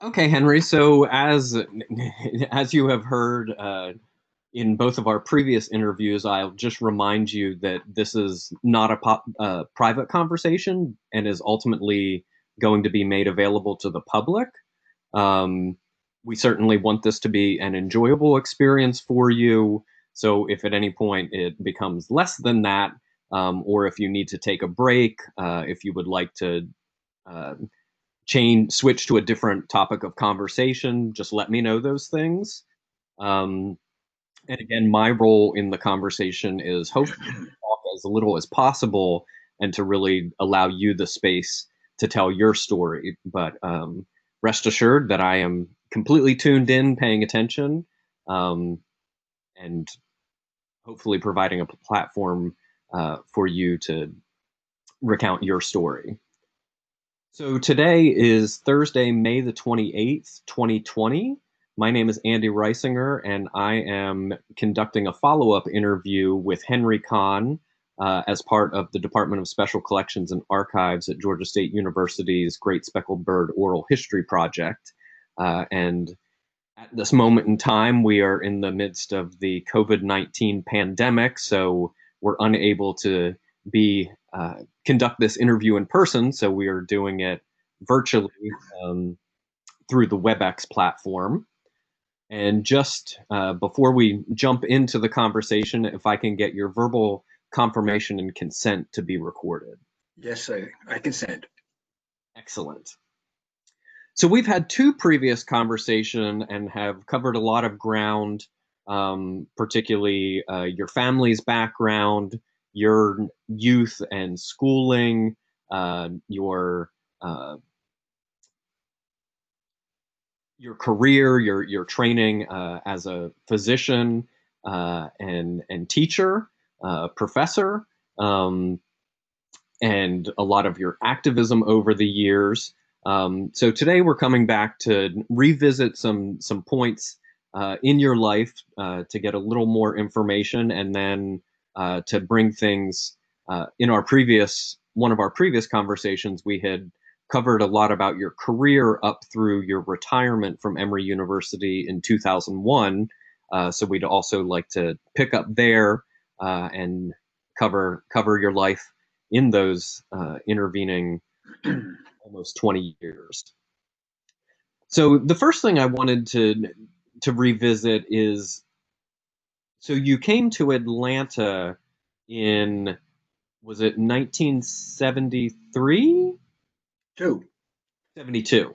Okay, Henry. So as you have heard in both of our previous interviews, I'll just remind you that this is not a private conversation and is ultimately going to be made available to the public. Um, we certainly want this to be an enjoyable experience for you. So if at any point it becomes less than that, or if you need to take a break, if you would like to uh, switch to a different topic of conversation, just let me know those things. Um, and again, my role in the conversation is hopefully to talk as little as possible and to really allow you the space to tell your story. But rest assured that I am completely tuned in, paying attention, um, and hopefully providing a platform for you to recount your story. So today is Thursday, May the 28th, 2020. My name is Andy Reisinger, and I am conducting a follow-up interview with Henry Kahn as part of the Department of Special Collections and Archives at Georgia State University's Great Speckled Bird Oral History Project. And at this moment in time, we are in the midst of the COVID-19 pandemic, so we're unable to be conduct this interview in person. So we are doing it virtually um, through the WebEx platform. And just before we jump into the conversation, if I can get your verbal confirmation and consent to be recorded. Yes, I consent. Excellent. So we've had two previous conversation and have covered a lot of ground, particularly your family's background, your youth and schooling, uh, your career, your training as a physician and teacher, professor, um, and a lot of your activism over the years. So today we're coming back to revisit some points in your life to get a little more information, and then to bring things in our previous one of our previous conversations. We had covered a lot about your career up through your retirement from Emory University in 2001. So we'd also like to pick up there and cover your life in those intervening almost 20 years. So the first thing I wanted to revisit is, so you came to Atlanta in, was it 1973? Two. 72,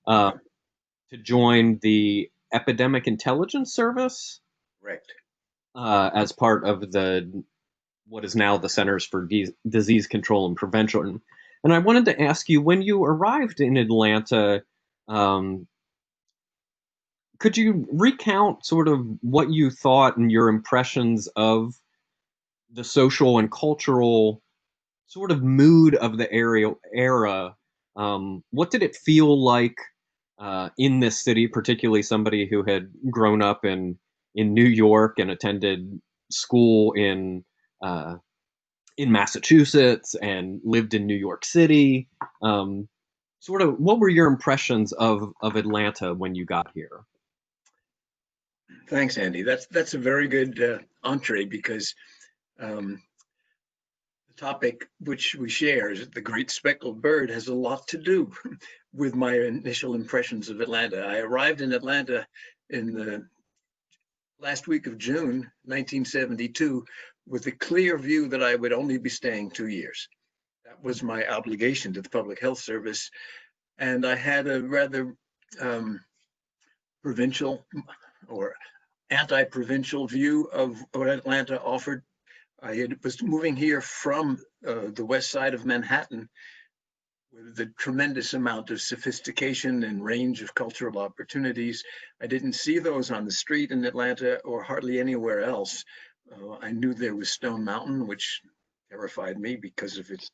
uh, to join the Epidemic Intelligence Service Correct. as part of the what is now the Centers for Disease Control and Prevention. And I wanted to ask you, when you arrived in Atlanta, um, could you recount sort of what you thought and your impressions of the social and cultural sort of mood of the era? What did it feel like in this city, particularly somebody who had grown up in New York and attended school uh, in Massachusetts and lived in New York City? Um, Sort of, what were your impressions of Atlanta when you got here? Thanks, Andy. That's a very good entree because um, the topic which we share, is the great speckled bird, has a lot to do with my initial impressions of Atlanta. I arrived in Atlanta in the last week of June 1972 with a clear view that I would only be staying 2 years. That was my obligation to the Public Health Service. And I had a rather provincial or anti-provincial view of what Atlanta offered. I was moving here from the west side of Manhattan with the tremendous amount of sophistication and range of cultural opportunities. I didn't see those on the street in Atlanta or hardly anywhere else. I knew there was Stone Mountain, which terrified me because of its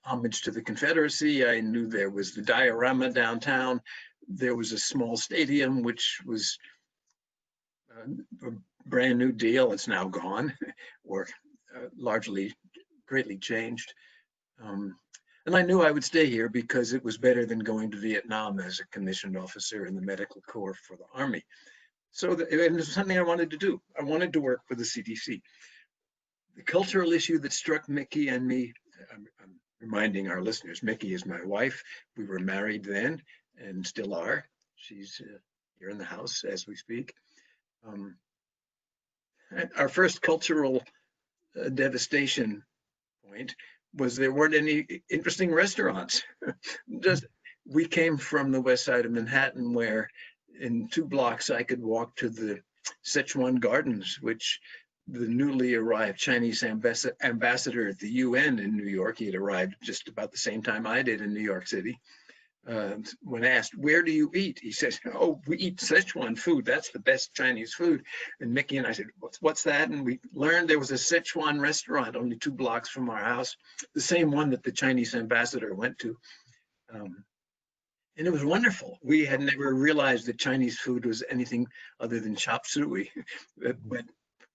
homage to the Confederacy. I knew there was the diorama downtown. There was a small stadium, which was a brand new deal. It's now gone or largely greatly changed. Um, And I knew I would stay here because it was better than going to Vietnam as a commissioned officer in the medical corps for the Army. So it was something I wanted to do. I wanted to work for the CDC. The cultural issue that struck Mickey and me, I'm reminding our listeners, Mickey is my wife. We were married then and still are. She's here in the house as we speak. Our first cultural devastation point was there weren't any interesting restaurants. Just we came from the west side of Manhattan, where in 2 blocks I could walk to the Sichuan Gardens, which the newly arrived Chinese ambassador at the UN in New York, he had arrived just about the same time I did in New York City. When asked, where do you eat? He says, oh, we eat Sichuan food. That's the best Chinese food. And Mickey and I said, what's that? And we learned there was a Sichuan restaurant only 2 blocks from our house, the same one that the Chinese ambassador went to. And it was wonderful. We had never realized that Chinese food was anything other than chop suey. But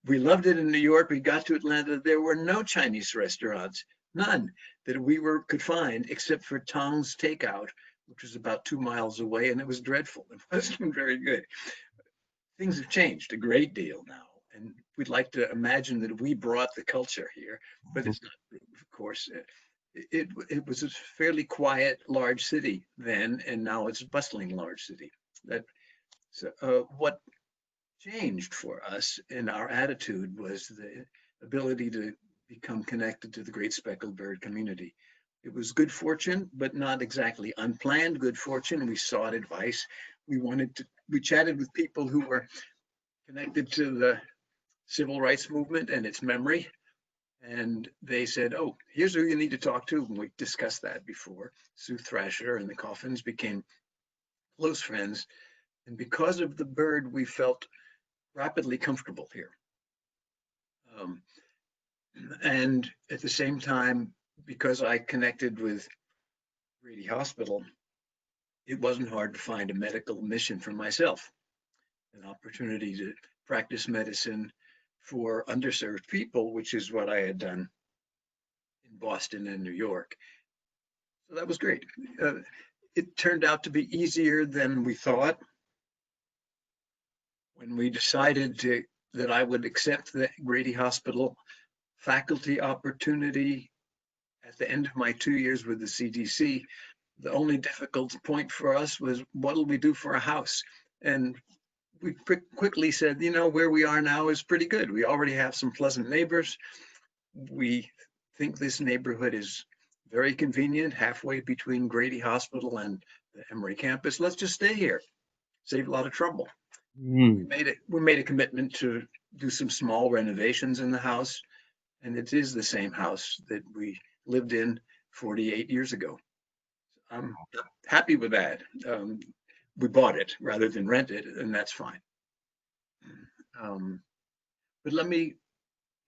we loved it in New York. We got to Atlanta. There were no Chinese restaurants, none that we could find except for Tong's Takeout, which was about 2 miles away, and it was dreadful. It wasn't very good. Things have changed a great deal now, and we'd like to imagine that we brought the culture here, but it's not true, of course. It was a fairly quiet, large city then, and now it's a bustling large city. What changed for us in our attitude was the ability to become connected to the great speckled bird community. It was good fortune, but not exactly unplanned good fortune. We sought advice. We chatted with people who were connected to the civil rights movement and its memory. And they said, oh, here's who you need to talk to. And we discussed that before. Sue Thrasher and the Coffins became close friends. And because of the bird, we felt rapidly comfortable here. And at the same time, because I connected with Grady Hospital, it wasn't hard to find a medical mission for myself, an opportunity to practice medicine for underserved people, which is what I had done in Boston and New York. So that was great. It turned out to be easier than we thought. When we decided that I would accept the Grady Hospital faculty opportunity at the end of my 2 years with the CDC, the only difficult point for us was, what'll we do for a house? And we quickly said, where we are now is pretty good. We already have some pleasant neighbors. We think this neighborhood is very convenient, halfway between Grady Hospital and the Emory campus. Let's just stay here, save a lot of trouble. We made a commitment to do some small renovations in the house, and it is the same house that we lived in 48 years ago. I'm happy with that. We bought it rather than rent it, and that's fine. But let me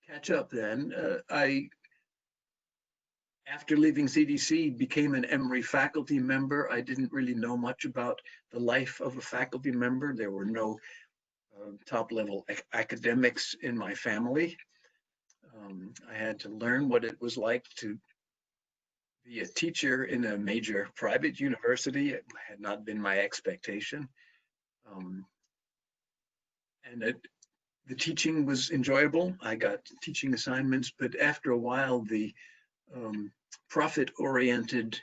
catch up then. After leaving CDC, became an Emory faculty member. I didn't really know much about the life of a faculty member. There were no top-level academics in my family. I had to learn what it was like to be a teacher in a major private university. It had not been my expectation. And the teaching was enjoyable. I got teaching assignments, but after a while, the profit-oriented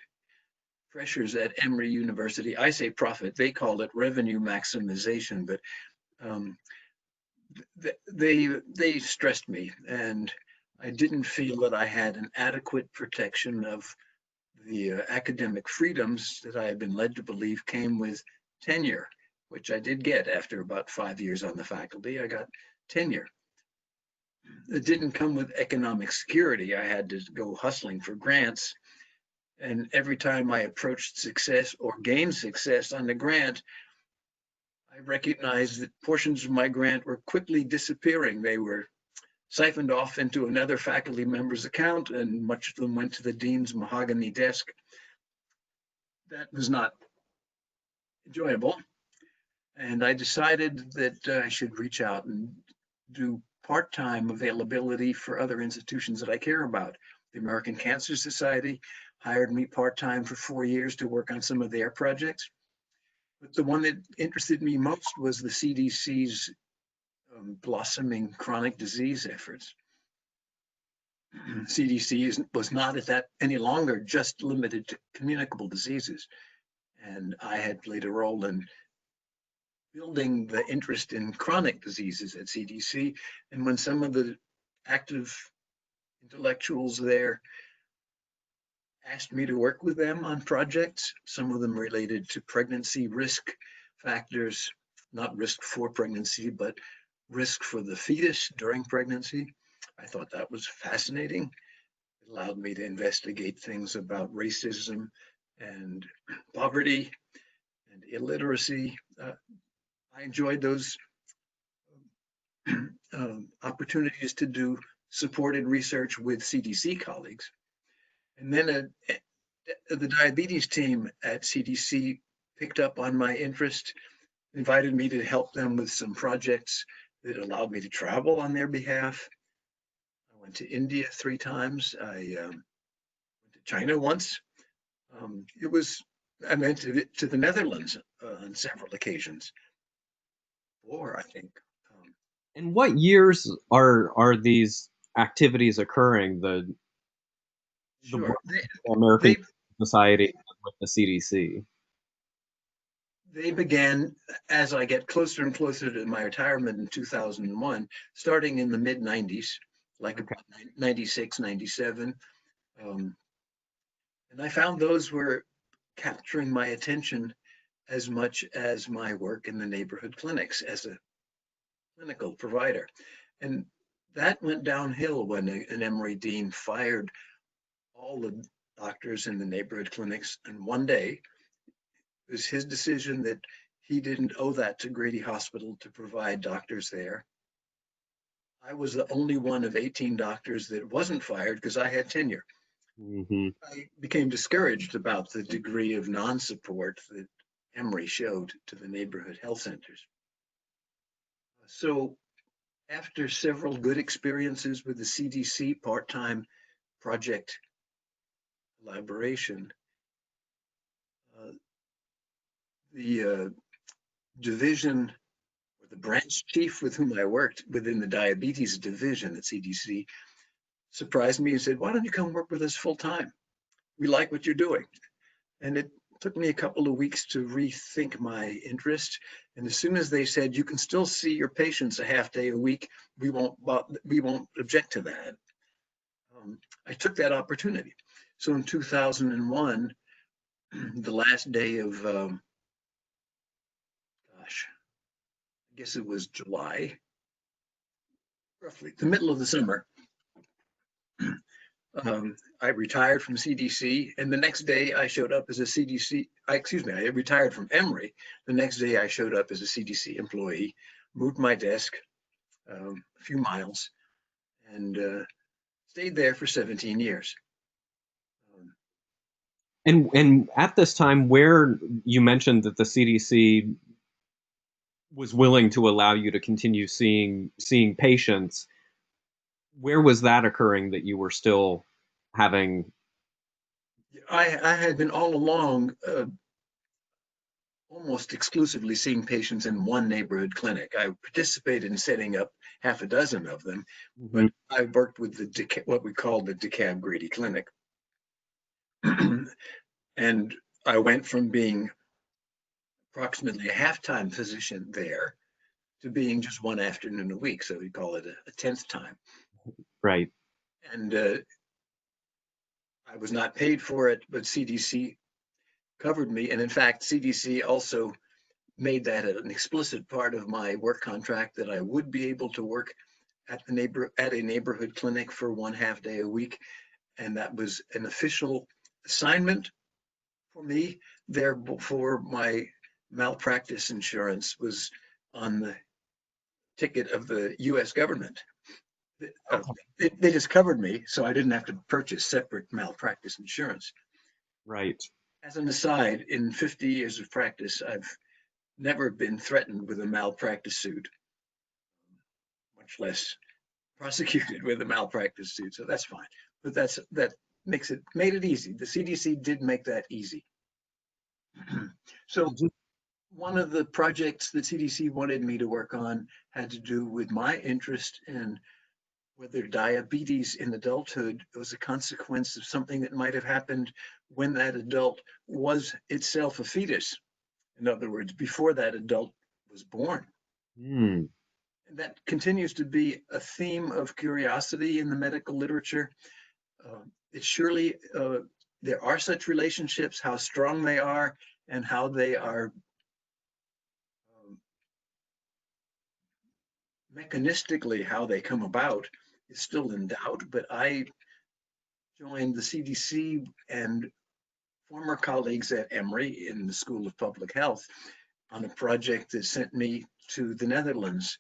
pressures at Emory University, I say profit, they call it revenue maximization, but they stressed me, and I didn't feel that I had an adequate protection of the academic freedoms that I had been led to believe came with tenure, which I did get after about 5 years on the faculty. I got tenure. It didn't come with economic security. I had to go hustling for grants. And every time I approached success or gained success on the grant, I recognized that portions of my grant were quickly disappearing. They were siphoned off into another faculty member's account, and much of them went to the dean's mahogany desk. That was not enjoyable. And I decided that I should reach out and do part-time availability for other institutions that I care about. The American Cancer Society, hired me part-time for 4 years to work on some of their projects. But the one that interested me most was the CDC's blossoming chronic disease efforts. CDC was not at that any longer just limited to communicable diseases. And I had played a role in building the interest in chronic diseases at CDC. And when some of the active intellectuals there asked me to work with them on projects, some of them related to pregnancy risk factors, not risk for pregnancy, but risk for the fetus during pregnancy. I thought that was fascinating. It allowed me to investigate things about racism and poverty and illiteracy. I enjoyed those opportunities to do supported research with CDC colleagues. And then the diabetes team at CDC picked up on my interest, invited me to help them with some projects that allowed me to travel on their behalf. I went to India 3 times. I went to China once. I went to the Netherlands on several occasions. 4, I think. And what years are these activities occurring? The Sure. American Society with the CDC. They began as I get closer and closer to my retirement in 2001, starting in the mid 90s, like Okay. 96, 97. And I found those were capturing my attention as much as my work in the neighborhood clinics as a clinical provider. And that went downhill when an Emory dean fired all the doctors in the neighborhood clinics. And one day, it was his decision that he didn't owe that to Grady Hospital to provide doctors there. I was the only one of 18 doctors that wasn't fired because I had tenure. Mm-hmm. I became discouraged about the degree of non-support that Emory showed to the neighborhood health centers. So after several good experiences with the CDC part-time project collaboration, the division or the branch chief with whom I worked within the diabetes division at CDC surprised me and said, "Why don't you come work with us full time? We like what you're doing." And it took me a couple of weeks to rethink my interest. And as soon as they said, "You can still see your patients a half day a week, we won't object to that," I took that opportunity. So in 2001, the last day of, I guess it was July, roughly the middle of the summer, I retired from CDC, and the next day I showed up as a CDC, I retired from Emory. The next day I showed up as a CDC employee, moved my desk a few miles, and stayed there for 17 years. And at this time, where you mentioned that the CDC was willing to allow you to continue seeing patients, where was that occurring that you were still having? I had been all along almost exclusively seeing patients in one neighborhood clinic. I participated in setting up half a dozen of them, Mm-hmm. but I worked with what we call the DeKalb Grady Clinic. And I went from being approximately a half-time physician there to being just one afternoon a week. So we call it a 10th time. Right. And I was not paid for it, but CDC covered me. And in fact, CDC also made that an explicit part of my work contract that I would be able to work at a neighborhood clinic for one half day a week. And that was an official assignment for me. Therefore, my malpractice insurance was on the ticket of the US government. They just covered me, so I didn't have to purchase separate malpractice insurance. Right. As an aside, in 50 years of practice, I've never been threatened with a malpractice suit, much less prosecuted with a malpractice suit. So that's fine. But made it easy. The CDC did make that easy. So one of the projects that CDC wanted me to work on had to do with my interest in whether diabetes in adulthood was a consequence of something that might have happened when that adult was itself a fetus. In other words, before that adult was born. Mm. And that continues to be a theme of curiosity in the medical literature. It surely, there are such relationships, how strong they are and how they are mechanistically, how they come about is still in doubt, but I joined the CDC and former colleagues at Emory in the School of Public Health on a project that sent me to the Netherlands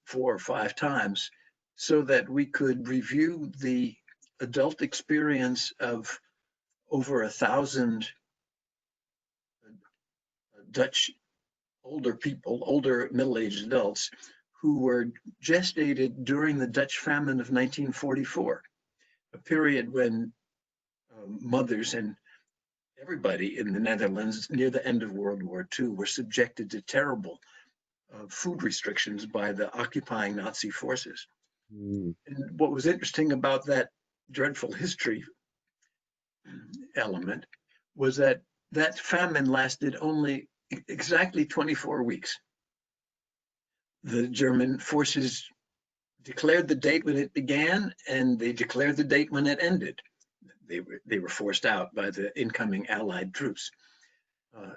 4 or 5 times so that we could review the adult experience of over 1,000 Dutch older people, older middle-aged adults, who were gestated during the Dutch famine of 1944, a period when mothers and everybody in the Netherlands near the end of World War II were subjected to terrible food restrictions by the occupying Nazi forces. Mm. And what was interesting about that dreadful history element was that that famine lasted only exactly 24 weeks. The German forces declared the date when it began, and they declared the date when it ended. They were forced out by the incoming Allied troops.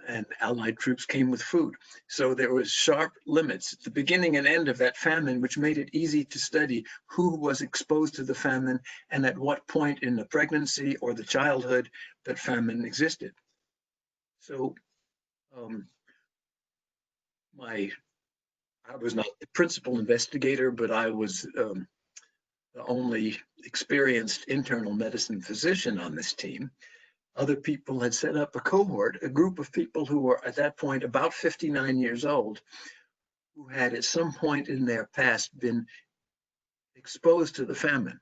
And Allied troops came with food. So there was sharp limits at the beginning and end of that famine, which made it easy to study who was exposed to the famine and at what point in the pregnancy or the childhood that famine existed. So I was not the principal investigator, but I was the only experienced internal medicine physician on this team. Other people had set up a cohort, a group of people who were at that point about 59 years old, who had at some point in their past been exposed to the famine.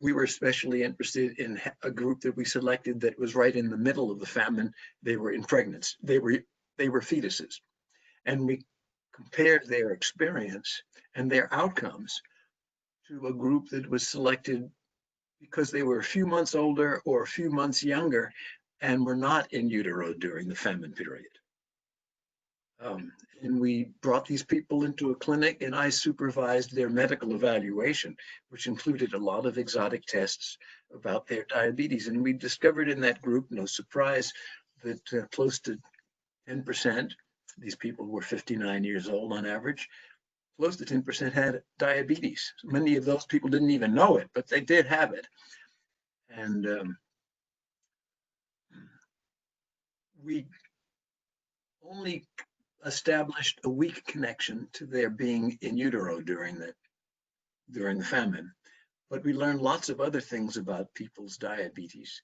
We were especially interested in a group that we selected that was right in the middle of the famine. They were in pregnancy. They were fetuses. And we compared their experience and their outcomes to a group that was selected because they were a few months older or a few months younger and were not in utero during the famine period. And we brought these people into a clinic and I supervised their medical evaluation, which included a lot of exotic tests about their diabetes. And we discovered in that group, no surprise, that close to 10%, these people were 59 years old on average, close to 10% had diabetes. Many of those people didn't even know it, but they did have it. And we only established a weak connection to their being in utero during the famine. But we learned lots of other things about people's diabetes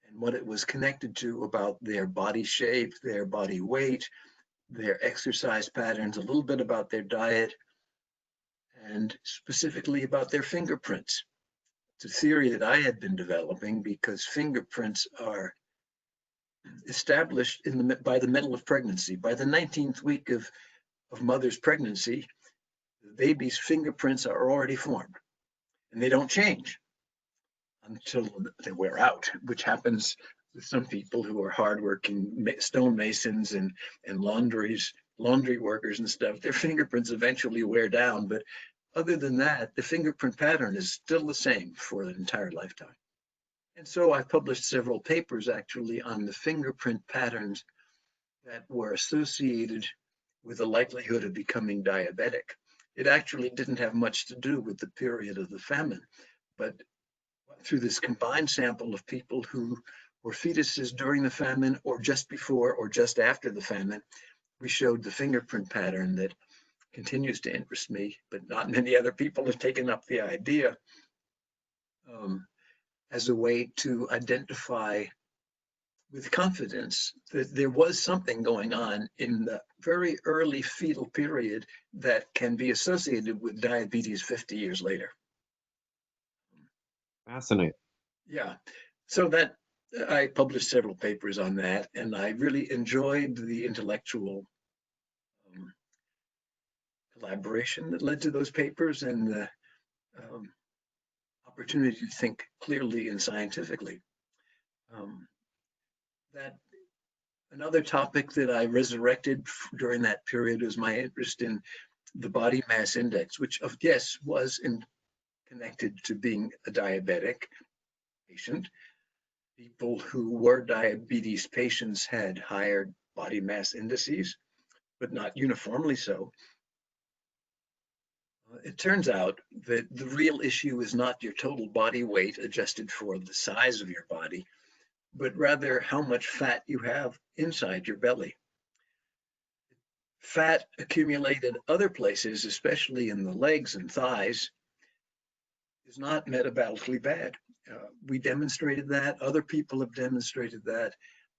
and what it was connected to about their body shape, their body weight, their exercise patterns, a little bit about their diet, and specifically about their fingerprints. It's a theory that I had been developing because fingerprints are established by the middle of pregnancy. By the 19th week of mother's pregnancy, the baby's fingerprints are already formed and they don't change until they wear out, which happens with some people who are hardworking stonemasons and laundry workers and stuff. Their fingerprints eventually wear down, but other than that, the fingerprint pattern is still the same for an entire lifetime. And so I published several papers actually on the fingerprint patterns that were associated with the likelihood of becoming diabetic. It actually didn't have much to do with the period of the famine, but through this combined sample of people who were fetuses during the famine or just before or just after the famine, we showed the fingerprint pattern that continues to interest me, but not many other people have taken up the idea as a way to identify with confidence that there was something going on in the very early fetal period that can be associated with diabetes 50 years later. Fascinating. Yeah. So that I published several papers on that, and I really enjoyed the intellectual um, collaboration that led to those papers and the um, opportunity to think clearly and scientifically. Um, that another topic that I resurrected during that period was my interest in the body mass index, which, of yes, was connected to being a diabetic patient. People who were diabetes patients had higher body mass indices, but not uniformly so. It turns out that the real issue is not your total body weight adjusted for the size of your body, but rather how much fat you have inside your belly. Fat accumulated other places, especially in the legs and thighs, is not metabolically bad. We demonstrated that. Other people have demonstrated that.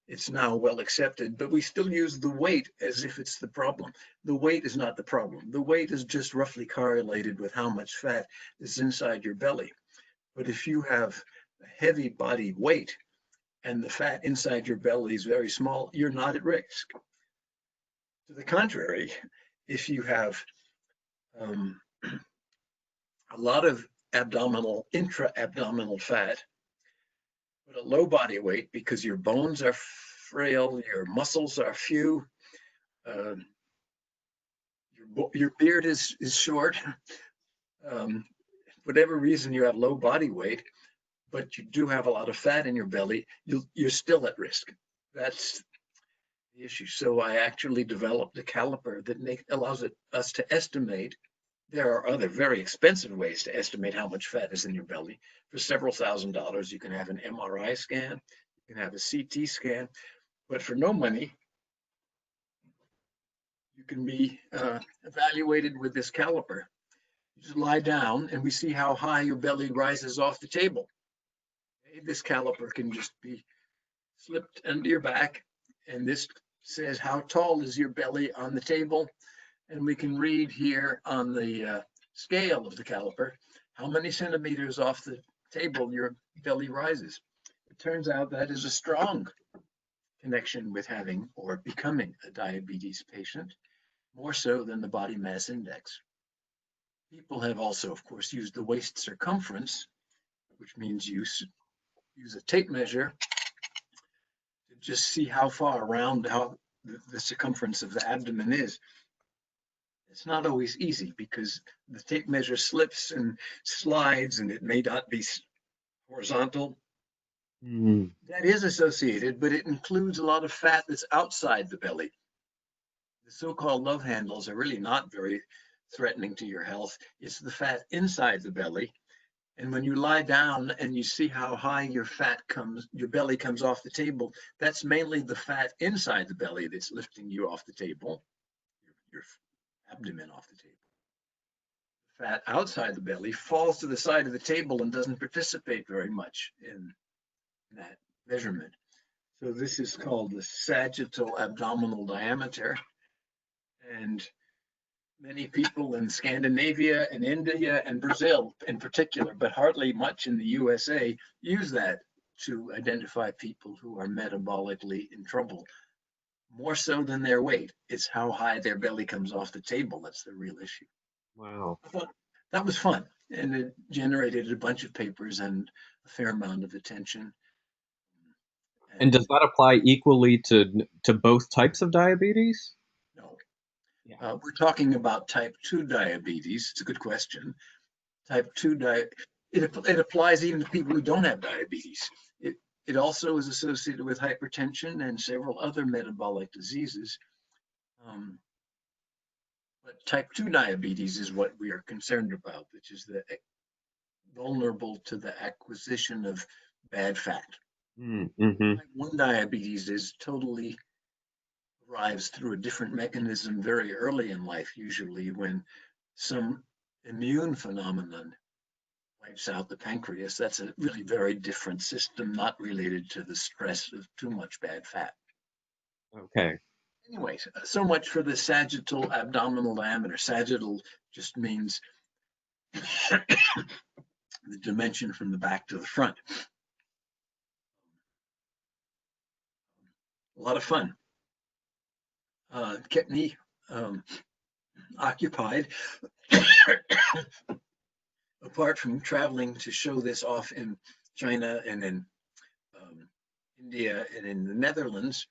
It's now well accepted, but we still use the weight as if it's the problem. The weight is not the problem. The weight is just roughly correlated with how much fat is inside your belly. But if you have a heavy body weight and the fat inside your belly is very small, you're not at risk. To the contrary, if you have um, a lot of intra-abdominal fat, but a low body weight because your bones are frail, your muscles are few, uh, your beard is short, um, whatever reason you have low body weight, but you do have a lot of fat in your belly, you're still at risk. That's the issue. So I actually developed a caliper that allows us to estimate. There are other very expensive ways to estimate how much fat is in your belly. For several $1,000s, you can have an MRI scan, you can have a CT scan, but for no money, you can be evaluated with this caliper. You just lie down and we see how high your belly rises off the table. Okay? This caliper can just be slipped under your back, and this says how tall is your belly on the table. And we can read here on the scale of the caliper how many centimeters off the table your belly rises. It turns out that is a strong connection with having or becoming a diabetes patient, more so than the body mass index. People have also, of course, used the waist circumference, which means use a tape measure to just see how far around how the circumference of the abdomen is. It's not always easy because the tape measure slips and slides and it may not be horizontal. Mm. That is associated, but it includes a lot of fat that's outside the belly. The so-called love handles are really not very threatening to your health. It's the fat inside the belly. And when you lie down and you see how high your belly comes off the table, that's mainly the fat inside the belly that's lifting you off the table, your abdomen off the table. Fat outside the belly falls to the side of the table and doesn't participate very much in that measurement. So this is called the sagittal abdominal diameter. And many people in Scandinavia and India and Brazil in particular, but hardly much in the USA, use that to identify people who are metabolically in trouble. More so than their weight. It's how high their belly comes off the table that's the real issue. Wow. I thought that was fun, and it generated a bunch of papers and a fair amount of attention. And does that apply equally to both types of diabetes? No, Yeah. we're talking about type 2 diabetes. It's a good question. Type 2 it applies even to people who don't have diabetes. It also is associated with hypertension and several other metabolic diseases. But type 2 diabetes is what we are concerned about, which is vulnerable to the acquisition of bad fat. Mm-hmm. Type 1 diabetes arrives through a different mechanism very early in life, usually when some immune phenomenon wipes out the pancreas. That's a really very different system, not related to the stress of too much bad fat. Okay. Anyways, so much for the sagittal abdominal diameter. Sagittal just means the dimension from the back to the front. a lot of fun. Kept me occupied, apart from traveling to show this off in China and in India and in the Netherlands.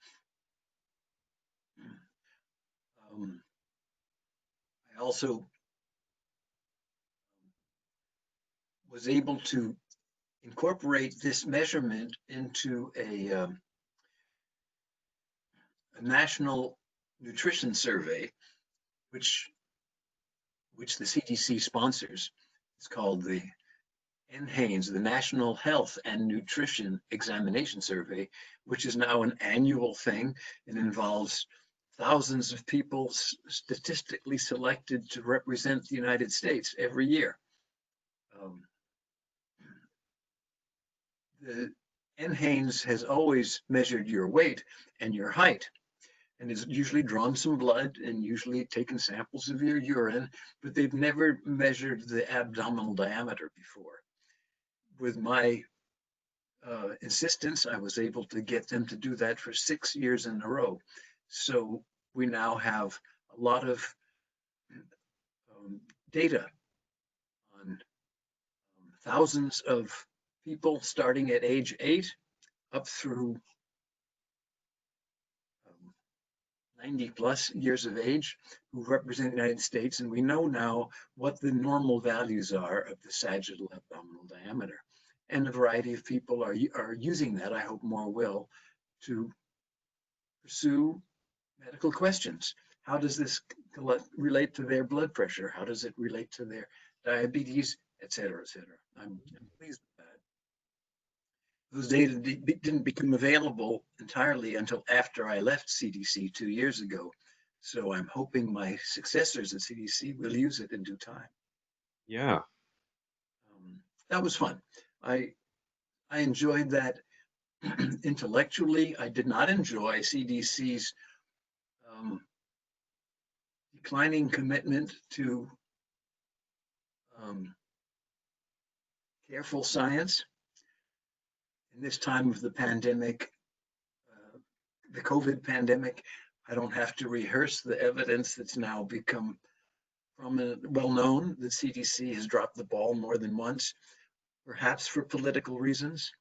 I also was able to incorporate this measurement into a national nutrition survey, which the CDC sponsors. It's called the NHANES, the National Health and Nutrition Examination Survey, which is now an annual thing. It involves thousands of people statistically selected to represent the United States every year. The NHANES has always measured your weight and your height, and has usually drawn some blood and usually taken samples of your urine, but they've never measured the abdominal diameter before. With my insistence, I was able to get them to do that for 6 years in a row. So we now have a lot of data on thousands of people starting at age 8 up through 90 plus years of age who represent the United States. And we know now what the normal values are of the sagittal abdominal diameter. And a variety of people are using that, I hope more will, to pursue medical questions. How does this relate to their blood pressure? How does it relate to their diabetes, et cetera, et cetera? I'm pleased with that. Those data didn't become available entirely until after I left CDC 2 years ago. So I'm hoping my successors at CDC will use it in due time. Yeah. That was fun. I enjoyed that intellectually. I did not enjoy CDC's declining commitment to careful science. In this time of the pandemic, the COVID pandemic, I don't have to rehearse the evidence that's now become well known. The CDC has dropped the ball more than once, perhaps for political reasons.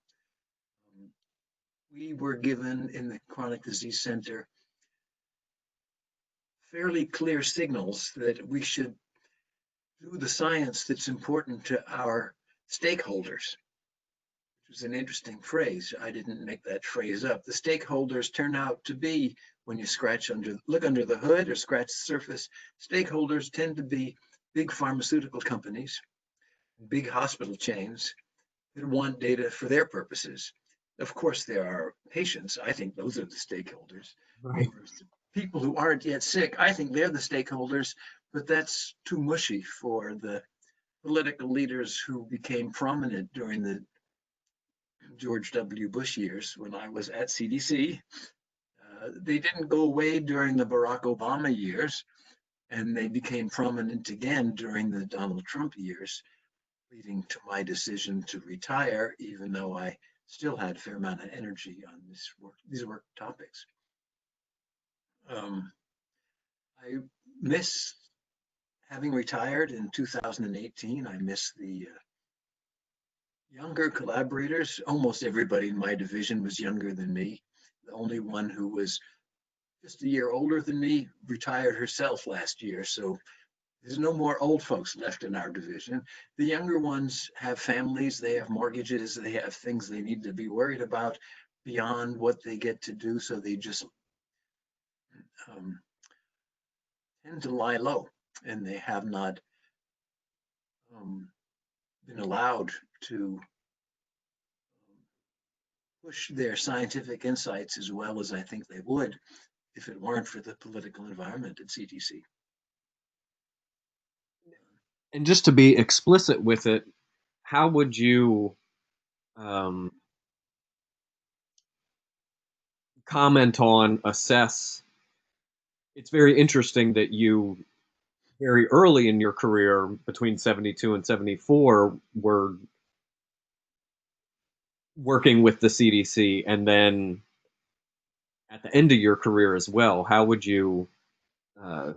We were given in the Chronic Disease Center fairly clear signals that we should do the science that's important to our stakeholders, which is an interesting phrase. I didn't make that phrase up. The stakeholders turn out to be, when you look under the hood or scratch the surface, stakeholders tend to be big pharmaceutical companies, big hospital chains that want data for their purposes. Of course, there are patients. I think those are the stakeholders. Right. People who aren't yet sick, I think they're the stakeholders, but that's too mushy for the political leaders who became prominent during the George W. Bush years when I was at CDC. They didn't go away during the Barack Obama years, and they became prominent again during the Donald Trump years, leading to my decision to retire, even though I still had a fair amount of energy on these work topics. I miss having retired in 2018. I miss the younger collaborators. Almost everybody in my division was younger than me. The only one who was just a year older than me retired herself last year. So there's no more old folks left in our division. The younger ones have families, they have mortgages, they have things they need to be worried about beyond what they get to do. So they just tend to lie low, and they have not been allowed to push their scientific insights as well as I think they would if it weren't for the political environment at CDC. And just to be explicit with it, how would you comment on, assess? It's very interesting that you, very early in your career, between 72 and 74, were working with the CDC, and then at the end of your career as well, how would you uh,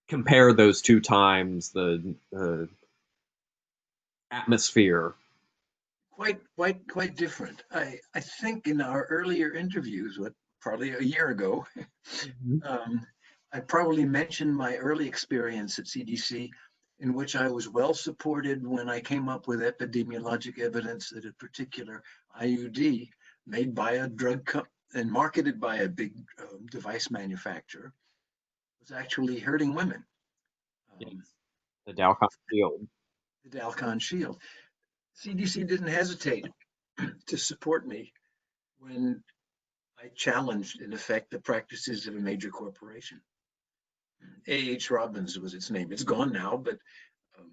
compare those two times, the atmosphere? Quite different. I think in our earlier interviews, what probably a year ago, Mhm. I probably mentioned my early experience at CDC, in which I was well supported when I came up with epidemiologic evidence that a particular IUD made by a and marketed by a big device manufacturer was actually hurting women. Yes, Um, the Dalcon Shield. the Dalcon Shield. CDC didn't hesitate to support me when I challenged, in effect, the practices of a major corporation. A.H. Robbins was its name. It's gone now, but um,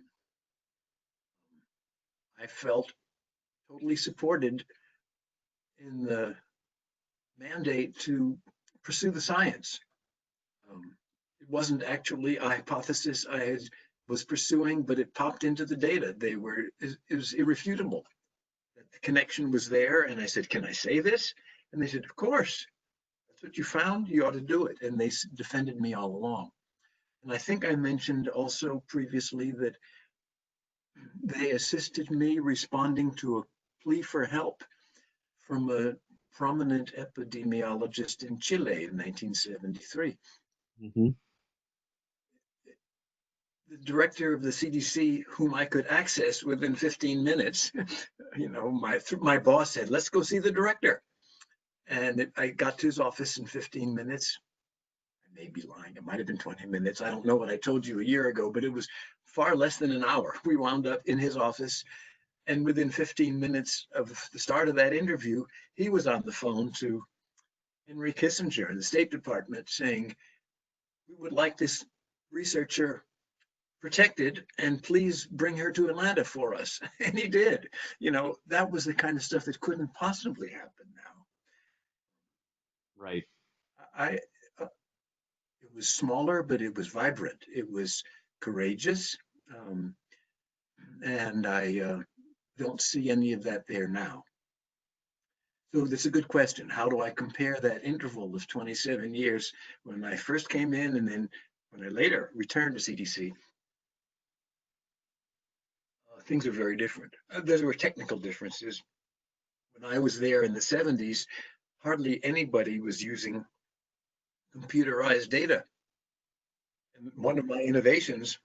I felt totally supported in the mandate to pursue the science. It wasn't actually a hypothesis was pursuing, but it popped into the data. It was irrefutable. The connection was there, and I said, "Can I say this?" And they said, "Of course. That's what you found. You ought to do it." And they defended me all along. And I think I mentioned also previously that they assisted me responding to a plea for help from a prominent epidemiologist in Chile in 1973. Hmm. The director of the CDC, whom I could access within 15 minutes, my boss said, "Let's go see the director." And I got to his office in 15 minutes. I may be lying. It might have been 20 minutes. I don't know what I told you a year ago, but it was far less than an hour. We wound up in his office. And within 15 minutes of the start of that interview, he was on the phone to Henry Kissinger in the State Department saying, "We would like this researcher protected, and please bring her to Atlanta for us." And he did. That was the kind of stuff that couldn't possibly happen now. Right. I It was smaller, but it was vibrant. It was courageous, um, and I don't see any of that there now. So that's a good question. How do I compare that interval of 27 years when I first came in and then when I later returned to CDC? Things are very different. There were technical differences. When I was there in the 70s, hardly anybody was using computerized data. And one of my innovations,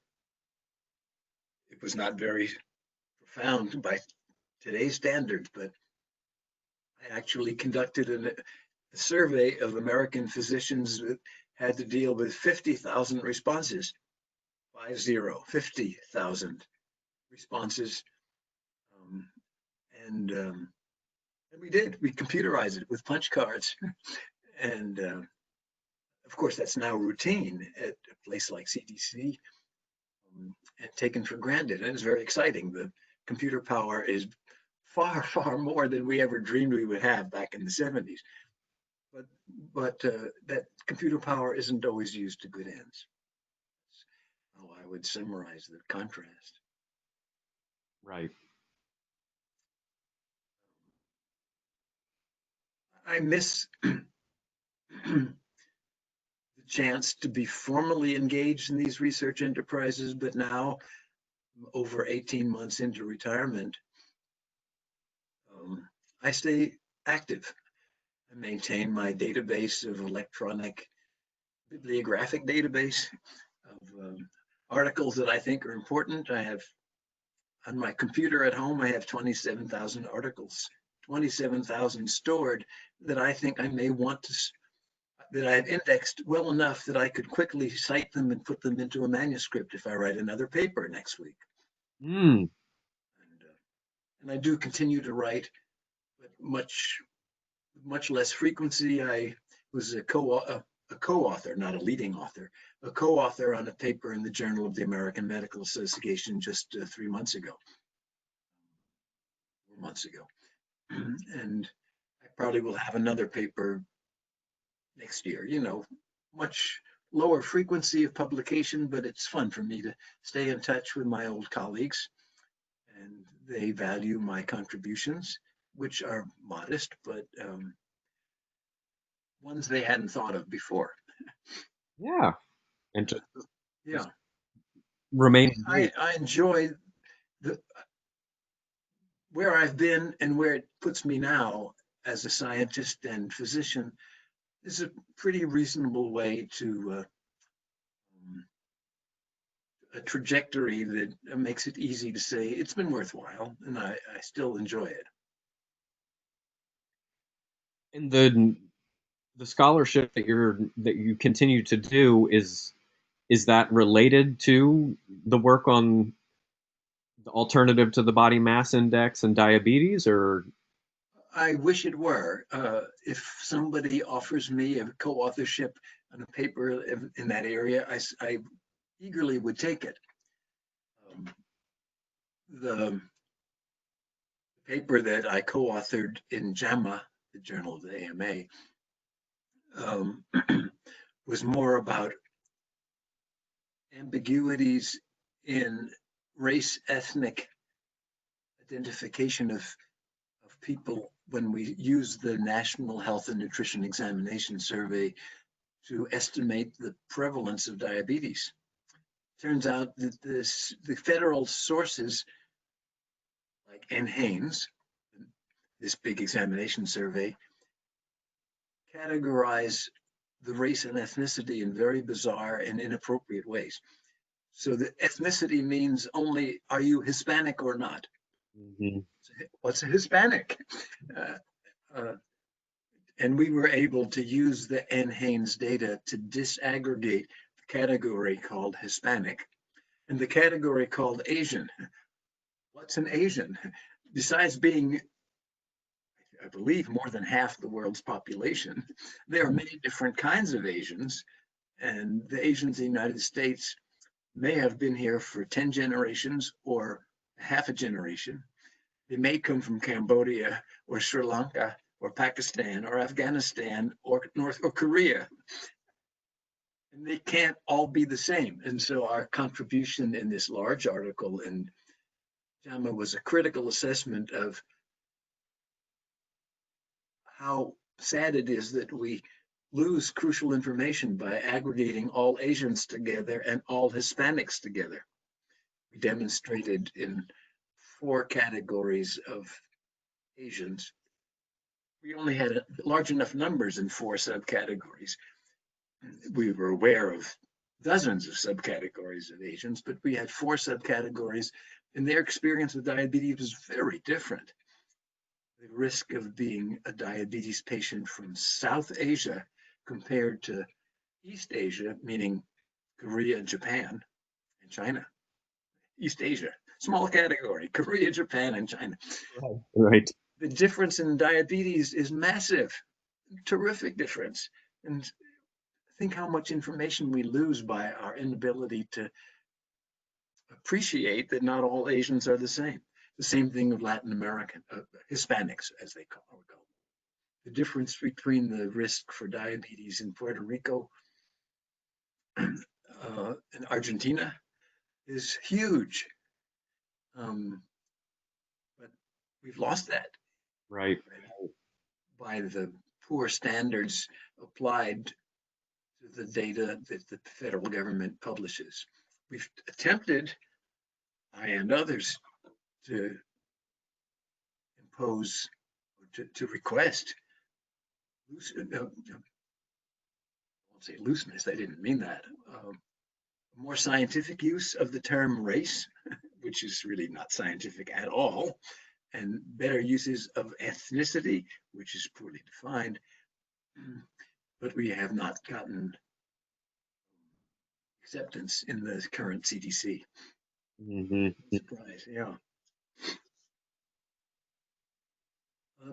it was not very profound by today's standards, but I actually conducted a survey of American physicians that had to deal with 50,000 responses, 50,000 responses. Um, and we did. We computerized it with punch cards. And of course, that's now routine at a place like CDC, and taken for granted. And it's very exciting. The computer power is far, far more than we ever dreamed we would have back in the 70s. But that computer power isn't always used to good ends. That's how I would summarize the contrast. Right. I miss the chance to be formally engaged in these research enterprises, but now, over 18 months into retirement, I stay active. I maintain my database of electronic bibliographic database of articles that I think are important. I have on my computer at home, I have 27,000 articles, 27,000 stored that I think I may want to, that I've indexed well enough that I could quickly cite them and put them into a manuscript if I write another paper next week. Mm. And I do continue to write, but much less frequency. I was a co-author, not a leading author, a co-author on a paper in the Journal of the American Medical Association just 3 months ago, 4 months ago. And I probably will have another paper next year, much lower frequency of publication, but it's fun for me to stay in touch with my old colleagues, and they value my contributions. which are modest, but ones they hadn't thought of before. Yeah, and just Yeah, remain. I enjoy the where I've been and where it puts me now as a scientist and physician is a pretty reasonable way to a trajectory that makes it easy to say it's been worthwhile, and I still enjoy it. And the scholarship that you continue to do is that related to the work on the alternative to the body mass index and diabetes, or? I wish it were. If somebody offers me a co-authorship on a paper in that area, I eagerly would take it. The paper that I co-authored in JAMA, the Journal of the AMA, was more about ambiguities in race ethnic identification of people when we use the National Health and Nutrition Examination Survey to estimate the prevalence of diabetes. Turns out that the federal sources like NHANES, this big examination survey, categorize the race and ethnicity in very bizarre and inappropriate ways. So the ethnicity means only, are you Hispanic or not? Mm-hmm. What's a Hispanic? And we were able to use the NHANES data to disaggregate the category called Hispanic and the category called Asian. What's an Asian? Besides being, I believe, more than half the world's population, there are many different kinds of Asians, and the Asians in the United States may have been here for 10 generations or half a generation. They may come from Cambodia or Sri Lanka or Pakistan or Afghanistan or North or Korea. And they can't all be the same. And so our contribution in this large article in JAMA was a critical assessment of how sad it is that we lose crucial information by aggregating all Asians together and all Hispanics together. We demonstrated in 4 categories of Asians. We only had large enough numbers in 4 subcategories. We were aware of dozens of subcategories of Asians, but we had 4 subcategories, and their experience with diabetes was very different. The risk of being a diabetes patient from South Asia compared to East Asia, meaning Korea, Japan, and China. East Asia, small category, Korea, Japan, and China. Right. The difference in diabetes is massive, terrific difference. And think how much information we lose by our inability to appreciate that not all Asians are the same. The same thing with Latin American, Hispanics, as they call it. The difference between the risk for diabetes in Puerto Rico and Argentina is huge. But we've lost that. Right. By the poor standards applied to the data that the federal government publishes. We've attempted, I and others, to impose, to request, I won't say looseness, I didn't mean that, more scientific use of the term race, which is really not scientific at all, and better uses of ethnicity, which is poorly defined, but we have not gotten acceptance in the current CDC. Mm-hmm. Surprise, yeah.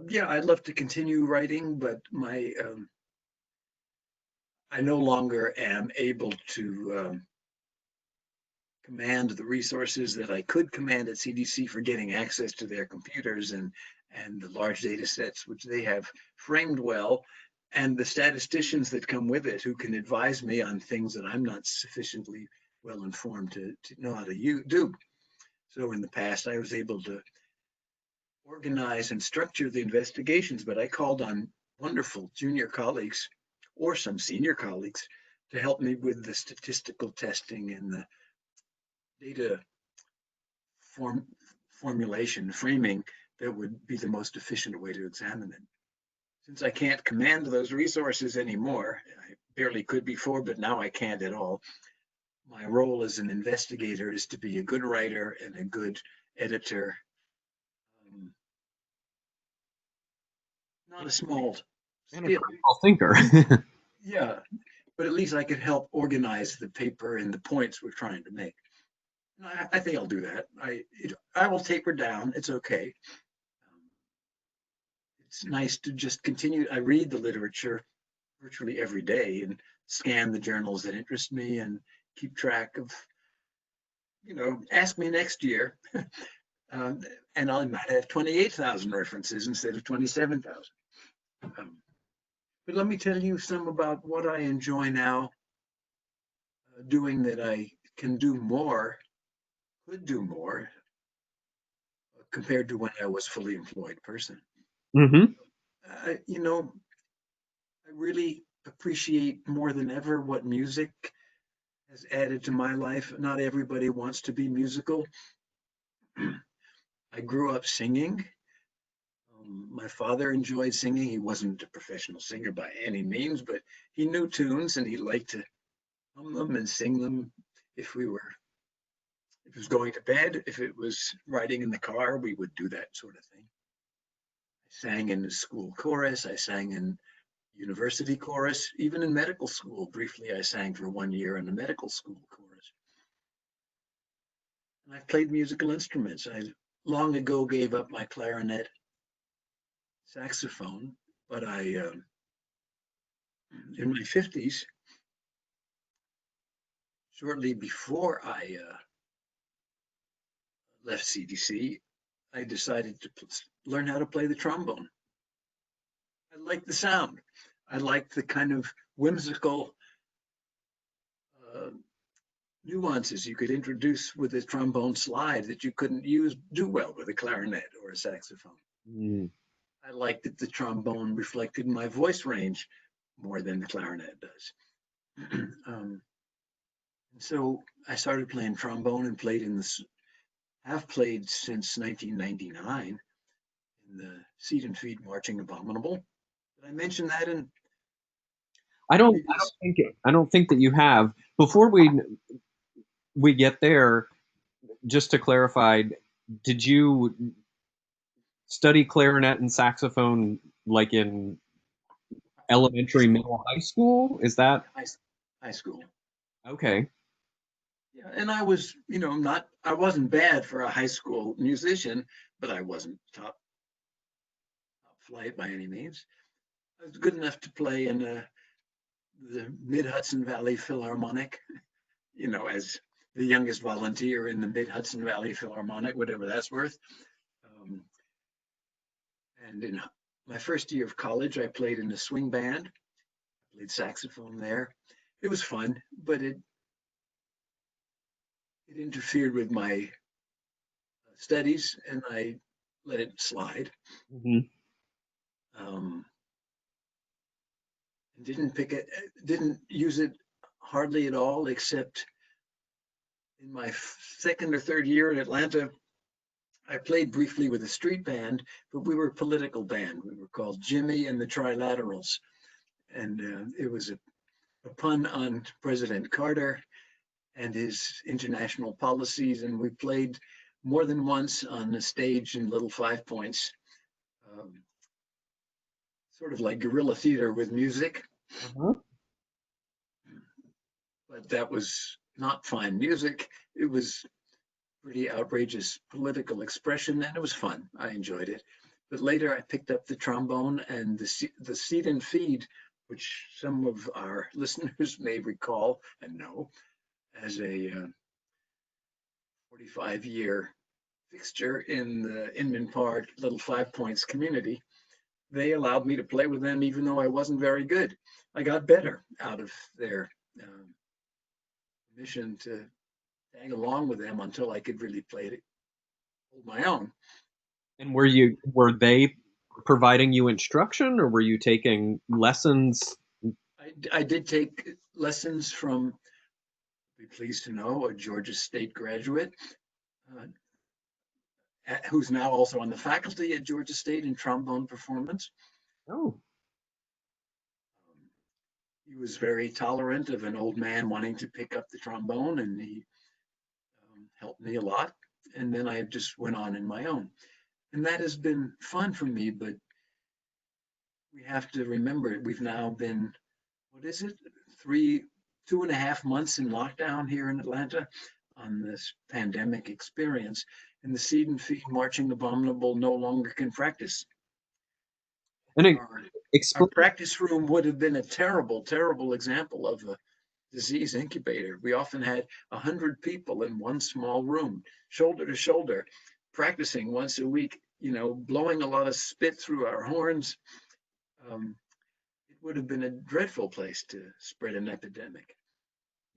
Yeah, I'd love to continue writing, but my I no longer am able to command the resources that I could command at CDC for getting access to their computers and the large data sets which they have framed well, and the statisticians that come with it who can advise me on things that I'm not sufficiently well informed to know how to do. So in the past, I was able to organize and structure the investigations, but I called on wonderful junior colleagues or some senior colleagues to help me with the statistical testing and the data formulation, framing that would be the most efficient way to examine it. Since I can't command those resources anymore, I barely could before, but now I can't at all. My role as an investigator is to be a good writer and a good editor. Not a small And a skill. critical thinker. Yeah, but at least I could help organize the paper and the points we're trying to make. I think I'll do that. I will taper down. It's okay. It's nice to just continue. I read the literature virtually every day and scan the journals that interest me and keep track of, ask me next year. And I might have 28,000 references instead of 27,000. But let me tell you some about what I enjoy now doing that I can do more, could do more compared to when I was fully employed person. Mm-hmm. I really appreciate more than ever what music has added to my life. Not everybody wants to be musical. I grew up singing. My father enjoyed singing. He wasn't a professional singer by any means, but he knew tunes and he liked to hum them and sing them if it was going to bed, if it was riding in the car, we would do that sort of thing. I sang in the school chorus. I sang in university chorus, even in medical school. Briefly, I sang for 1 year in a medical school chorus. And I've played musical instruments. I long ago gave up my clarinet, saxophone, but in my 50s, shortly before I left CDC, I decided to learn how to play the trombone. I liked the sound. I liked the kind of whimsical nuances you could introduce with a trombone slide that you couldn't do well with a clarinet or a saxophone. Mm. I liked that the trombone reflected my voice range more than the clarinet does. So I started playing trombone and have played since 1999 in the Seed and Feed Marching Abdominal. Did I mention that in I don't think that you have. Before we get there, just to clarify, did you study clarinet and saxophone like in elementary, middle, high school? Is that high school? okay? Yeah, and I was, I wasn't bad for a high school musician, but I wasn't top flight by any means. I was good enough to play in the Mid-Hudson Valley Philharmonic, as the youngest volunteer in the Mid-Hudson Valley Philharmonic, whatever that's worth. And in my first year of college, I played in a swing band. I played saxophone there. It was fun, but it interfered with my studies, and I let it slide. Mm-hmm. Didn't use it hardly at all, except in my second or third year in Atlanta. I played briefly with a street band, but we were a political band. We were called Jimmy and the Trilaterals. And it was a pun on President Carter and his international policies. And we played more than once on the stage in Little 5 Points, sort of like guerrilla theater with music. Uh-huh. But that was not fine music. It was pretty outrageous political expression, and it was fun. I enjoyed it. But later I picked up the trombone and the Seed and Feed, which some of our listeners may recall and know as a 45-year fixture in the Inman Park Little 5 Points community. They allowed me to play with them even though I wasn't very good. I got better out of their mission to tag along with them until I could really hold my own. And were they providing you instruction, or were you taking lessons? I did take lessons from, be pleased to know, a Georgia State graduate uh, who's now also on the faculty at Georgia State in trombone performance. Oh, Um, he was very tolerant of an old man wanting to pick up the trombone, and he helped me a lot. And then I just went on in my own. And that has been fun for me, but we have to remember we've now been, what is it, 2.5 months in lockdown here in Atlanta on this pandemic experience. And the seed and feed marching abominable no longer can practice. and Our explain. practice room would have been a terrible, terrible example of a disease incubator. We often had 100 people in one small room, shoulder to shoulder, practicing once a week, blowing a lot of spit through our horns. Um, it would have been a dreadful place to spread an epidemic.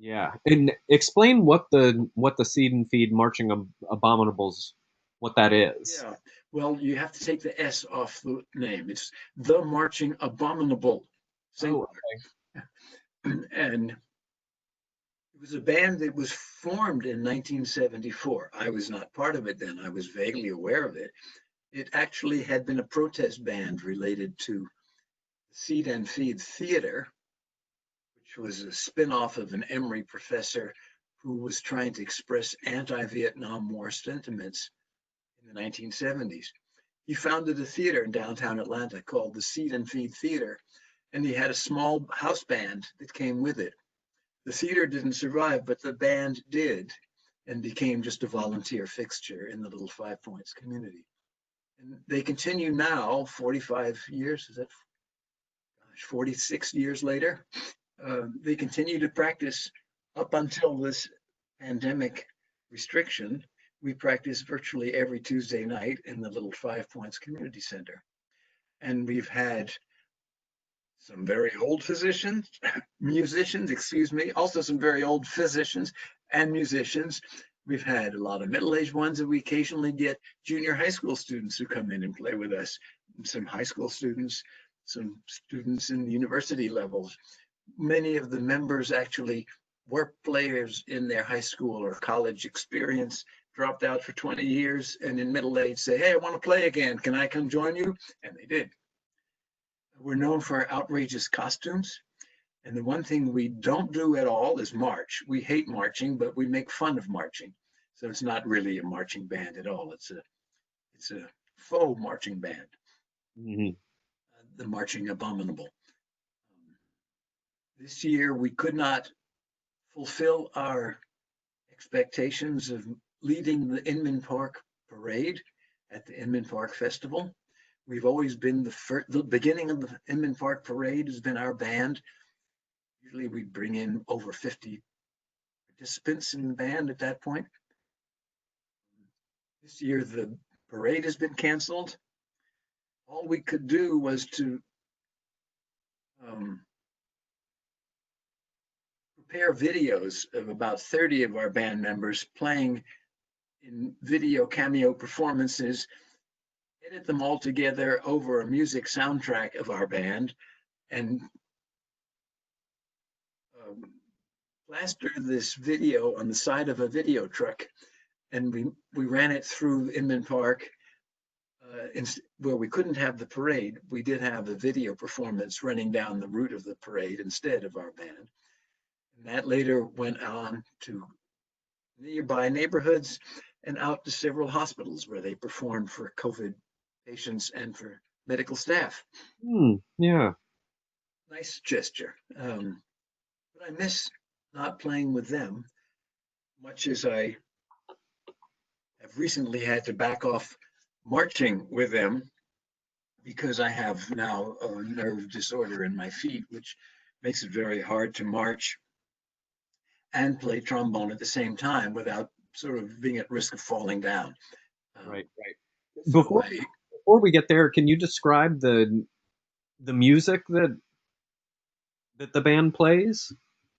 Yeah, and explain what the seed and feed marching abominables, what that is. Yeah, well, you have to take the S off the name. It's the Marching Abominable, Oh, singular. And it was a band that was formed in 1974. I was not part of it then. I was vaguely aware of it. It actually had been a protest band related to Seed and Feed Theater, which was a spin-off of an Emory professor who was trying to express anti-Vietnam War sentiments in the 1970s. He founded a theater in downtown Atlanta called the Seed and Feed Theater, and he had a small house band that came with it. The theater didn't survive, but the band did, and became just a volunteer fixture in the little Five Points community. And they continue now, 45 years, is that, gosh, 46 years later. They continue to practice up until this pandemic restriction. We practice virtually every Tuesday night in the little Five Points Community Center. And we've had some very old musicians, excuse me, also some very old physicians and musicians. We've had a lot of middle-aged ones, and we occasionally get junior high school students who come in and play with us, some high school students, some students in the university levels. Many of the members actually were players in their high school or college experience, dropped out for 20 years, and in middle age say, hey, I want to play again. Can I come join you? And they did. We're known for our outrageous costumes. And the one thing we don't do at all is march. We hate marching, but we make fun of marching. So it's not really a marching band at all. It's a faux marching band, Mhm. the Marching Abominable. This year, we could not fulfill our expectations of leading the Inman Park parade at the Inman Park Festival. We've always been the beginning of the Inman Park parade has been our band. Usually we bring in over 50 participants in the band at that point. This year, the parade has been canceled. All we could do was to um, prepare videos of about 30 of our band members playing in video cameo performances, edit them all together over a music soundtrack of our band, and um, plaster this video on the side of a video truck. And we ran it through Inman Park. Where we couldn't have the parade, we did have a video performance running down the route of the parade instead of our band. And that later went on to nearby neighborhoods and out to several hospitals where they performed for COVID patients and for medical staff. Yeah. Nice gesture. But I miss not playing with them, much as I have recently had to back off marching with them because I have now a nerve disorder in my feet, which makes it very hard to march and play trombone at the same time without sort of being at risk of falling down. Right, right. So Before before we get there, can you describe the music that the band plays?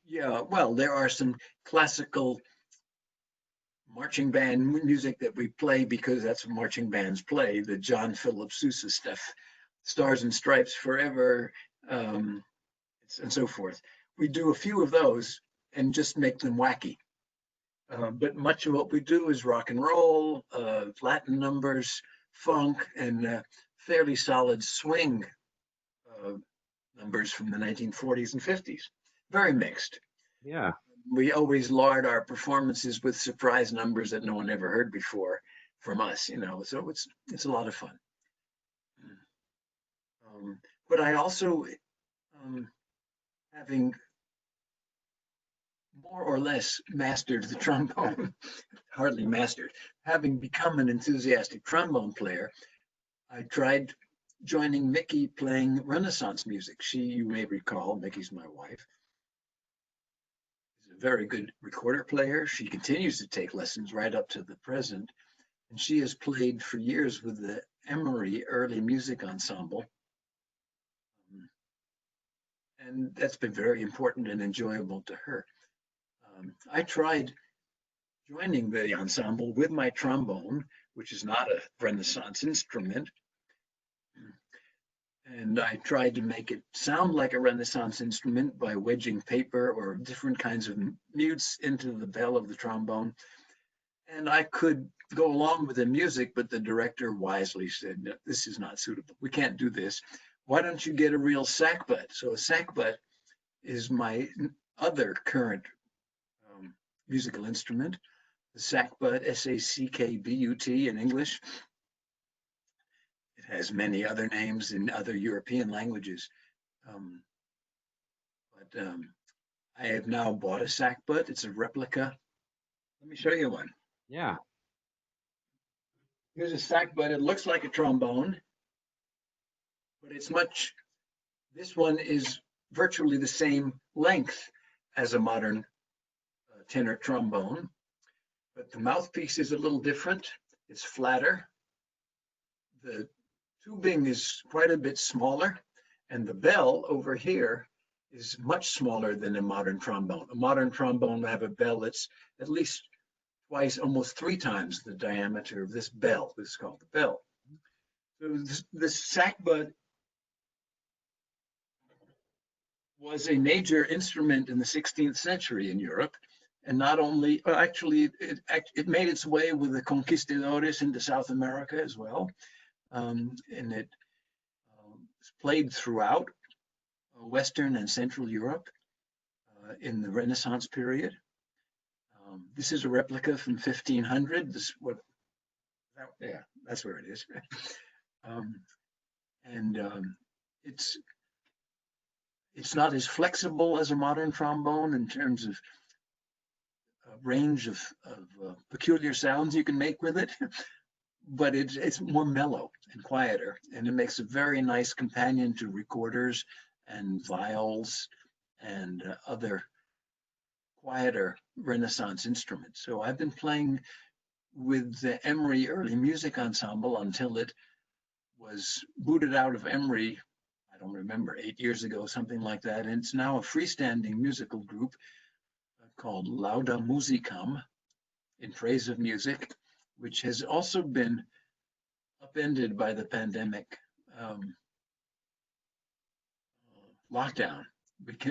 yeah, well, there are some classical marching band music that we play because that's what marching bands play, the John Philip Sousa stuff, Stars and Stripes Forever, and so forth. We do a few of those and just make them wacky. But much of what we do is rock and roll, Latin numbers, funk, and fairly solid swing numbers from the 1940s and 50s. Very mixed. Yeah. We always lard our performances with surprise numbers that no one ever heard before from us, you know, so it's a lot of fun. But I also, having more or less mastered the trombone, hardly mastered, having become an enthusiastic trombone player, I tried joining Mickey playing Renaissance music. She, you may recall, Mickey's my wife, is a very good recorder player. She continues to take lessons right up to the present. And she has played for years with the Emory Early Music Ensemble. And that's been very important and enjoyable to her. I tried joining the ensemble with my trombone, which is not a Renaissance instrument. And I tried to make it sound like a Renaissance instrument by wedging paper or different kinds of mutes into the bell of the trombone. And I could go along with the music, but the director wisely said, no, this is not suitable. We can't do this. Why don't you get a real sackbut? So a sackbut is my other current musical instrument, the sackbut, S-A-C-K-B-U-T in English. It has many other names in other European languages. I have now bought a sackbut. It's a replica. Let me show you one. Yeah. Here's a sackbut. It looks like a trombone, but it's much, this one is virtually the same length as a modern tenor trombone, but the mouthpiece is a little different. It's flatter. The tubing is quite a bit smaller, and the bell over here is much smaller than a modern trombone. A modern trombone will have a bell that's at least twice, almost 3 times the diameter of this bell. This is called the bell. So this sackbut was a major instrument in the 16th century in Europe. And not only, actually, it made its way with the conquistadores into South America as well. And it was played throughout Western and Central Europe in the Renaissance period. This is a replica from 1500. Yeah, that's where it is. It's not as flexible as a modern trombone in terms of range of peculiar sounds you can make with it, but it's more mellow and quieter, and it makes a very nice companion to recorders and viols and other quieter Renaissance instruments. So I've been playing with the Emory Early Music Ensemble until it was booted out of Emory, I don't remember, 8 years ago, something like that. And it's now a freestanding musical group called Lauda Musicam, in praise of music, which has also been upended by the pandemic lockdown.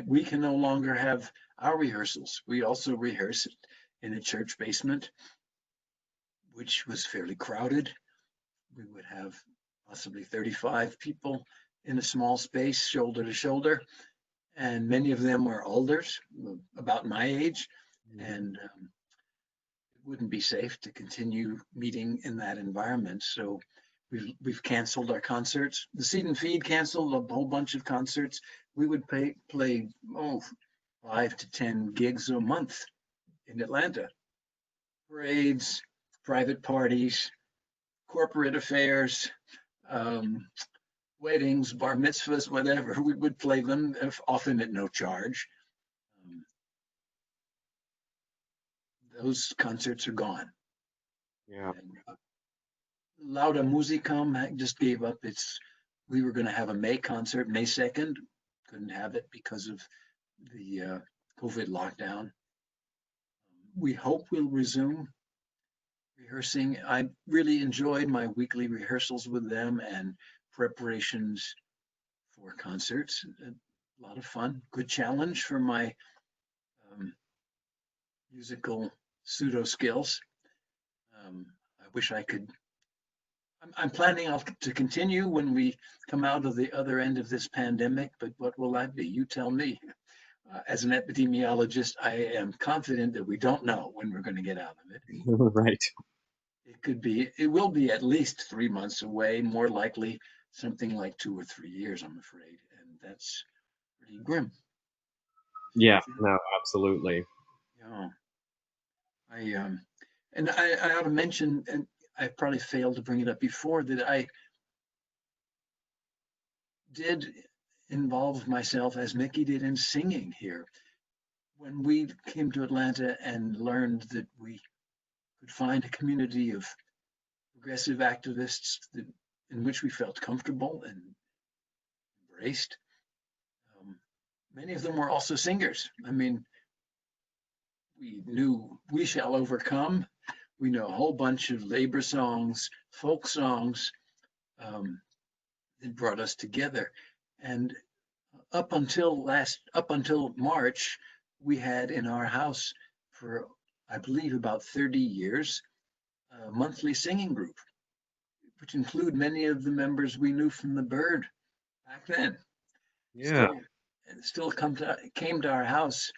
We can no longer have our rehearsals. We also rehearse in a church basement, which was fairly crowded. We would have possibly 35 people in a small space, shoulder to shoulder, and many of them were elders, about my age, and it wouldn't be safe to continue meeting in that environment. So we've canceled our concerts. The Seed and Feed canceled a whole bunch of concerts. We would play 5 to 10 gigs a month in Atlanta. Parades, private parties, corporate affairs, weddings, bar mitzvahs, whatever. We would play them, often at no charge. Those concerts are gone. Yeah. And, Lauda Musicam just gave up we were going to have a May concert, May 2nd. Couldn't have it because of the COVID lockdown. We hope we'll resume rehearsing. I really enjoyed my weekly rehearsals with them and preparations for concerts. A lot of fun. Good challenge for my um, musical pseudo skills. I wish I could. I'm planning to continue when we come out of the other end of this pandemic, but what will that be? You tell me. As an epidemiologist, I am confident that we don't know when we're going to get out of it. Right. It will be at least 3 months away, more likely something like 2 or 3 years, I'm afraid. And that's pretty grim. Yeah, no, absolutely. Yeah. I ought to mention, and I probably failed to bring it up before, that I did involve myself, as Mickey did, in singing here. When we came to Atlanta and learned that we could find a community of progressive activists in which we felt comfortable and embraced, many of them were also singers. I mean, we knew "We Shall Overcome." We know a whole bunch of labor songs, folk songs that brought us together. And up until March, we had in our house for, I believe, about 30 years, a monthly singing group, which include many of the members we knew from the Bird back then. Yeah. Still came to our house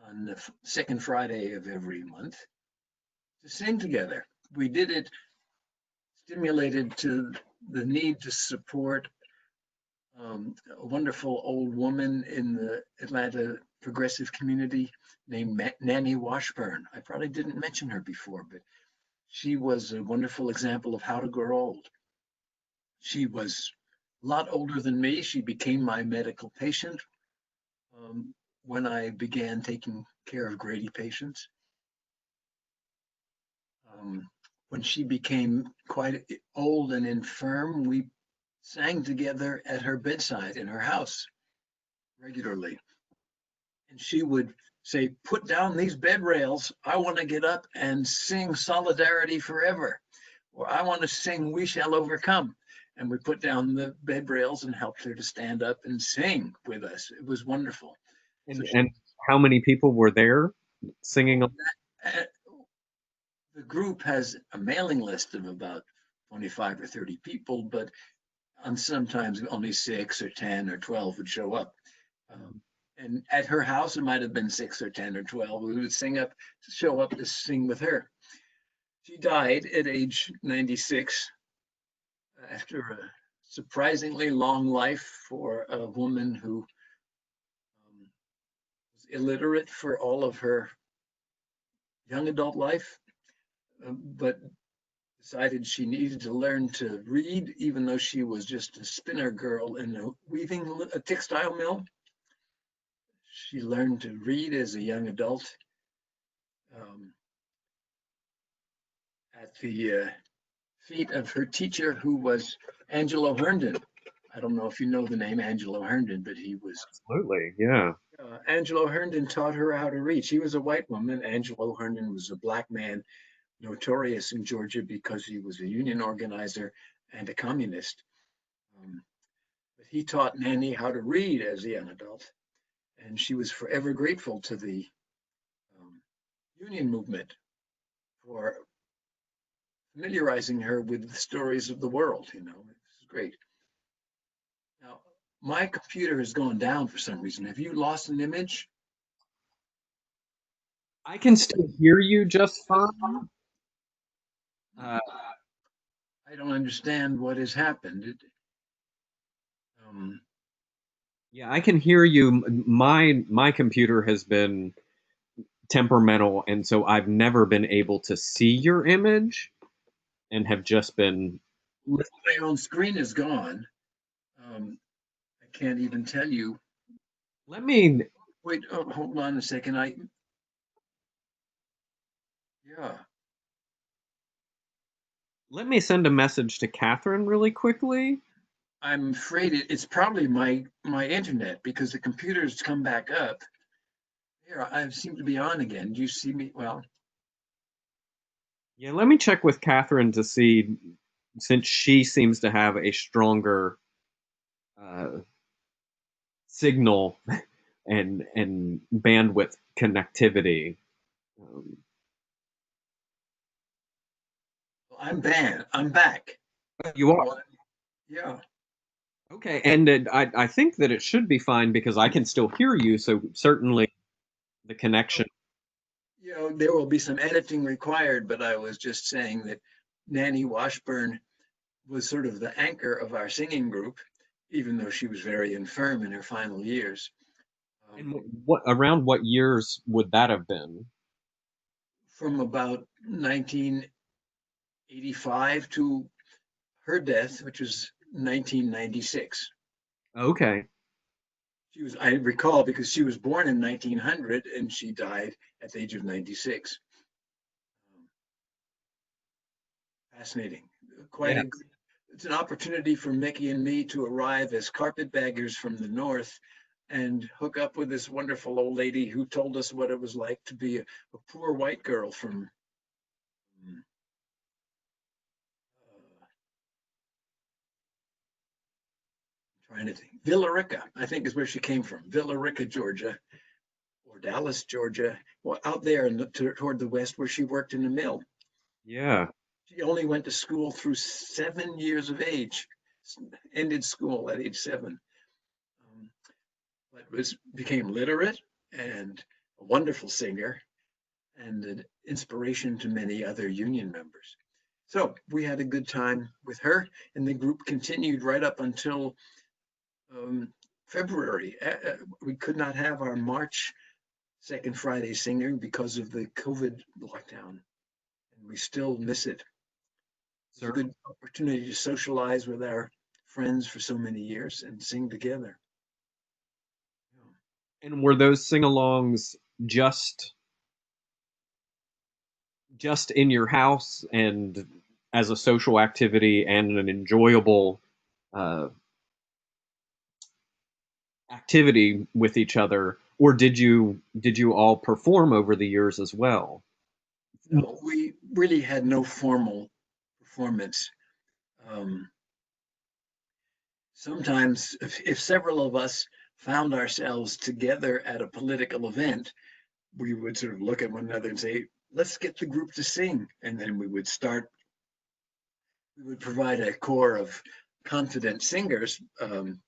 on the second Friday of every month to sing together. We did it stimulated to the need to support a wonderful old woman in the Atlanta progressive community named Nanny Washburn. I probably didn't mention her before, but she was a wonderful example of how to grow old. She was a lot older than me. She became my medical patient when I began taking care of Grady patients. When she became quite old and infirm, we sang together at her bedside in her house regularly. And she would say, "Put down these bed rails. I want to get up and sing Solidarity Forever," or "I want to sing We Shall Overcome." And we put down the bed rails and helped her to stand up and sing with us. It was wonderful. And how many people were there singing? The group has a mailing list of about 25 or 30 people, but sometimes only 6 or 10 or 12 would show up. And at her house, it might have been 6 or 10 or 12 who would show up to sing with her. She died at age 96 after a surprisingly long life for a woman who was illiterate for all of her young adult life, but decided she needed to learn to read, even though she was just a spinner girl in a textile mill. She learned to read as a young adult at the feet of her teacher, who was Angelo Herndon. I don't know if you know the name Angelo Herndon, but he was. Absolutely, yeah. Angelo Herndon taught her how to read. She was a white woman. Angelo Herndon was a black man, notorious in Georgia because he was a union organizer and a communist. But he taught Nanny how to read as a young adult, and she was forever grateful to the union movement for familiarizing her with the stories of the world. It was great. Now, my computer has gone down for some reason. Have you lost an image? I can still hear you just fine. I don't understand what has happened. Yeah, I can hear you. My computer has been temperamental, and so I've never been able to see your image, and have just been. My own screen is gone. I can't even tell you. Let me. Wait, hold on a second. Yeah. Let me send a message to Catherine really quickly. I'm afraid it's probably my internet, because the computer's come back up. Here, I seem to be on again. Do you see me? Well, Yeah, let me check with Catherine to see, since she seems to have a stronger uh, signal and bandwidth connectivity. Um, I'm banned. I'm back. you are. What? Yeah. Okay, and I think that it should be fine because I can still hear you, so certainly the connection. There will be some editing required, but I was just saying that Nanny Washburn was sort of the anchor of our singing group, even though she was very infirm in her final years. And Um, what around what years would that have been? from about 1985 to her death, which was 1996. Okay. I recall because she was born in 1900 and she died at the age of 96. Um, Fascinating. Quite Yeah. a It's an opportunity for Mickey and me to arrive as carpetbaggers from the north and hook up with this wonderful old lady who told us what it was like to be a poor white girl from trying to think, Villa Rica, I think is where she came from, Villa Rica, Georgia, or Dallas, Georgia, well, out there toward the west where she worked in a mill. Yeah. She only went to school through 7 years of age, ended school at age 7. But became literate and a wonderful singer and an inspiration to many other union members. So we had a good time with her, and the group continued right up until February. We could not have our March second Friday singing because of the COVID lockdown, and we still miss it. It's a Sir. good opportunity to socialize with our friends for so many years and sing together. And were those sing-alongs just just in your house and as a social activity and an enjoyable uh, activity with each other, or did you all perform over the years as well? No, we really had no formal performance. Um, Sometimes, if several of us found ourselves together at a political event, we would sort of look at one another and say, let's get the group to sing. And then we would provide a core of confident singers. Didn't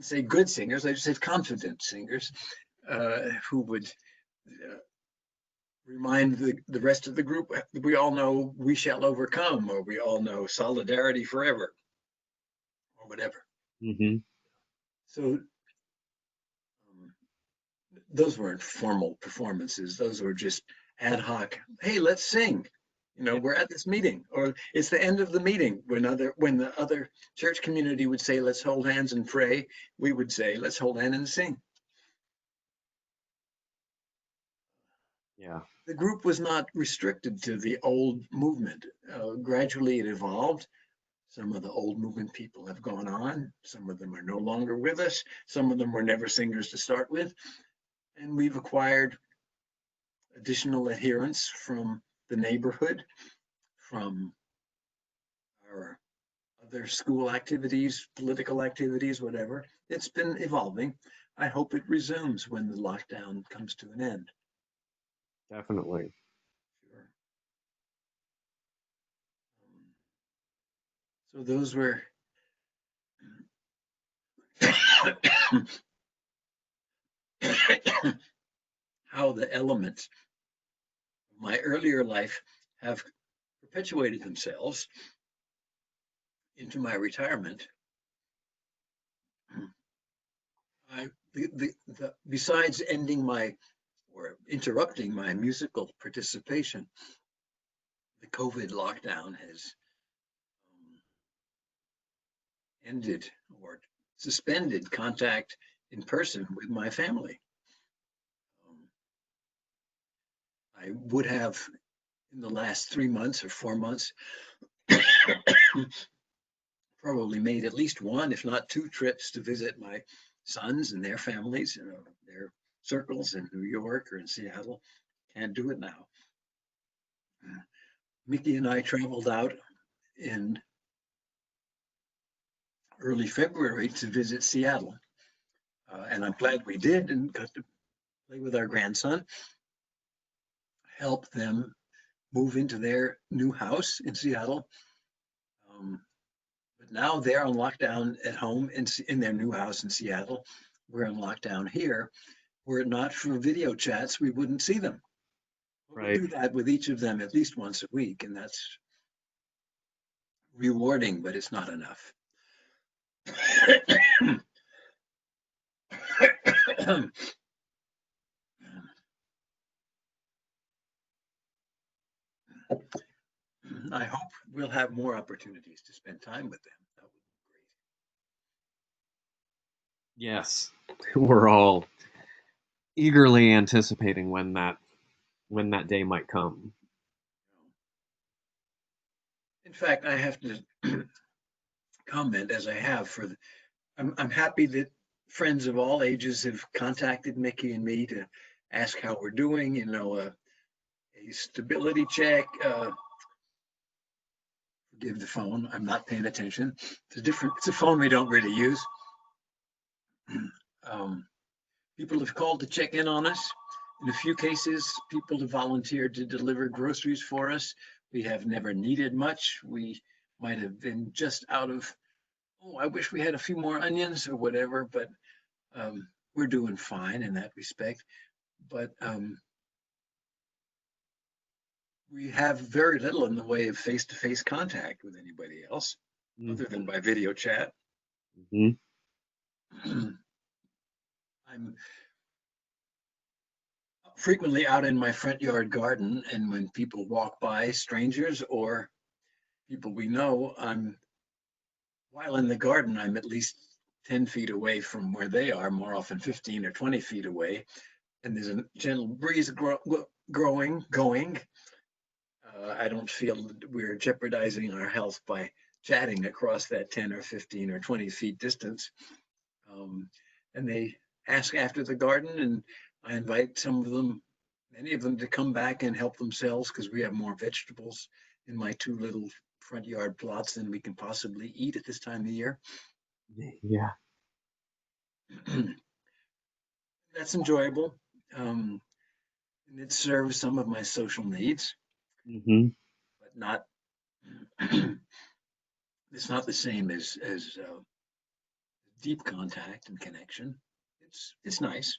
say good singers, I just said confident singers who would remind the rest of the group, we all know we shall overcome, or we all know solidarity forever, or whatever. Hmm. So those weren't formal performances. Those were just ad hoc. Hey, let's sing. Yeah, We're at this meeting, or it's the end of the meeting. When the other church community would say, "Let's hold hands and pray," we would say, "Let's hold hands and sing." yeah, The group was not restricted to the old movement. Gradually, it evolved. Some of the old movement people have gone on. Some of them are no longer with us. Some of them were never singers to start with, and we've acquired additional adherents from the neighborhood, from our other school activities, political activities, whatever. It's been evolving. I hope it resumes when the lockdown comes to an end. definitely. Sure. So those were how the elements of my earlier life have perpetuated themselves into my retirement. I, besides ending my or interrupting my musical participation, the COVID lockdown has ended or suspended contact in person with my family. Um, I would have, in the last 3 months or 4 months, probably made at least one, if not two, trips to visit my sons and their families, their circles in New York or in Seattle. Can't do it now. Mickey and I traveled out in early February to visit Seattle. And I'm glad we did and got to play with our grandson, help them move into their new house in Seattle. But now they're on lockdown at home in their new house in Seattle. We're on lockdown here. Were it not for video chats, we wouldn't see them. We'll Right. do that with each of them at least once a week, and that's rewarding, but it's not enough. I hope we'll have more opportunities to spend time with them. That would be great. Yes, we're all eagerly anticipating when that day might come. In fact, I have to comment, as I have for I'm happy that friends of all ages have contacted Mickey and me to ask how we're doing, a stability check. Forgive the phone, I'm not paying attention. It's a phone we don't really use. People have called to check in on us. In a few cases, people have volunteered to deliver groceries for us. We have never needed much. We might have been just out of, oh, I wish we had a few more onions or whatever, but we're doing fine in that respect. But we have very little in the way of face-to-face contact with anybody else, other than by video chat. Mm-hmm. I'm frequently out in my front yard garden, and when people walk by, strangers or people we know, while in the garden, I'm at least 10 feet away from where they are, more often 15 or 20 feet away, and there's a gentle breeze going. I don't feel we're jeopardizing our health by chatting across that 10 or 15 or 20 feet distance. And they ask after the garden, and I invite many of them to come back and help themselves because we have more vegetables in my two little front yard plots than we can possibly eat at this time of year. Yeah. That's enjoyable. And it serves some of my social needs, Mm-hmm. but not. It's not the same as deep contact and connection. It's nice.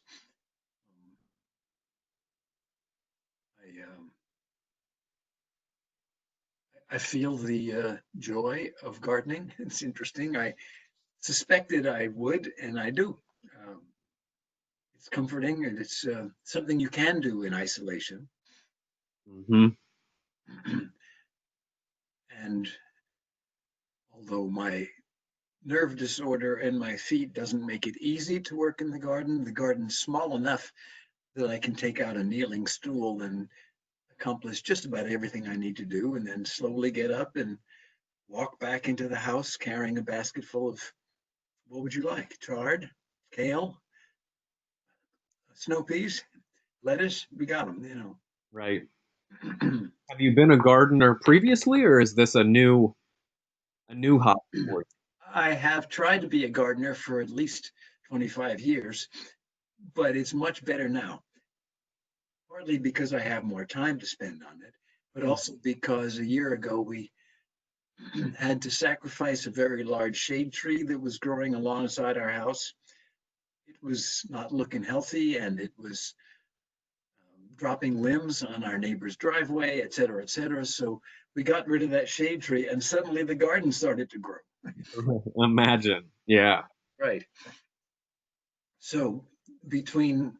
I feel the joy of gardening. It's interesting. I suspected I would, and I do. Um, it's comforting, and it's something you can do in isolation. Mm-hmm. And although my nerve disorder in my feet doesn't make it easy to work in the garden's small enough that I can take out a kneeling stool and accomplish just about everything I need to do, and then slowly get up and walk back into the house carrying a basket full of, what would you like? Chard, kale, snow peas, lettuce. We got them, Right. Have you been a gardener previously, or is this a new hobby for I have tried to be a gardener for at least 25 years, but it's much better now. Partly because I have more time to spend on it, but you? also because a year ago we had to sacrifice a very large shade tree that was growing alongside our house. It was not looking healthy, and it was dropping limbs on our neighbor's driveway, et cetera, et cetera. So we got rid of that shade tree, and suddenly the garden started to grow. Imagine. Yeah. Right. So between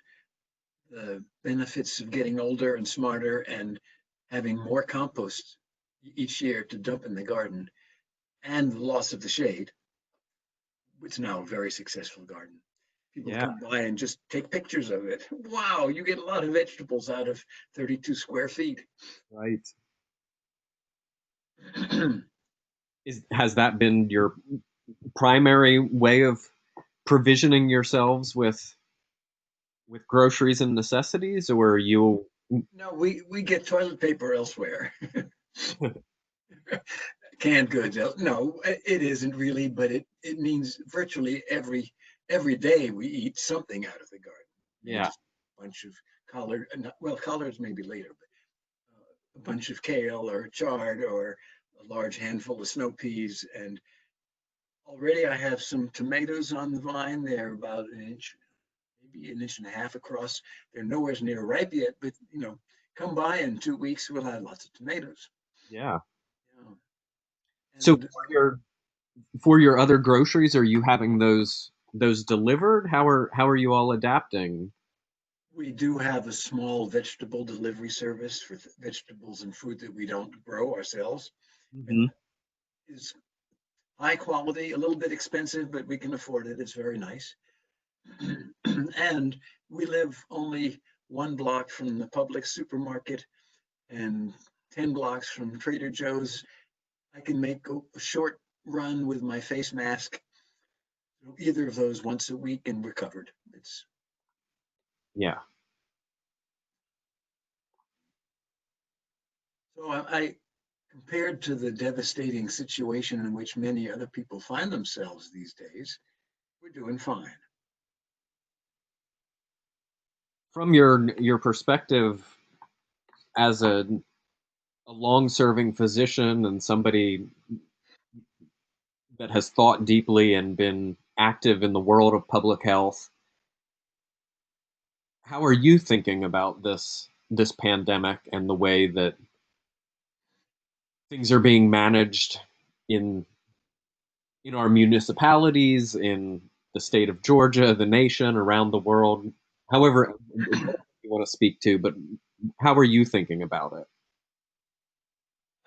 the benefits of getting older and smarter and having more compost each year to dump in the garden and the loss of the shade, it's now a very successful garden. People Yeah. come by and just take pictures of it. Wow, you get a lot of vegetables out of 32 square feet. Right. Has that been your primary way of provisioning yourselves with groceries and necessities, or you No, we get toilet paper elsewhere. Canned goods. No, it isn't really, but it means virtually every day we eat something out of the garden. Yeah. Just a bunch of collard, well, collards maybe later, but a bunch of kale or chard or a large handful of snow peas. And already I have some tomatoes on the vine. They're about an inch, maybe an inch and a half across. They're nowhere near ripe yet, but come by in 2 weeks, we'll have lots of tomatoes. Yeah. Yeah. So And for your other groceries, are you having those delivered? How are you all adapting? we do have a small vegetable delivery service for vegetables and fruit that we don't grow ourselves. And Hmm. that is high quality, a little bit expensive, but we can afford it. It's very nice. And we live only 1 block from the public supermarket and 10 blocks from Trader Joe's. I can make a short run with my face mask, either of those once a week, and we're covered. It's Yeah. so I compared to the devastating situation in which many other people find themselves these days, we're doing fine. From your perspective as a long-serving physician and somebody that has thought deeply and been active in the world of public health, how are you thinking about this pandemic and the way that things are being managed in in our municipalities, in the state of Georgia, the nation, around the world, however you want to speak to, but how are you thinking about it?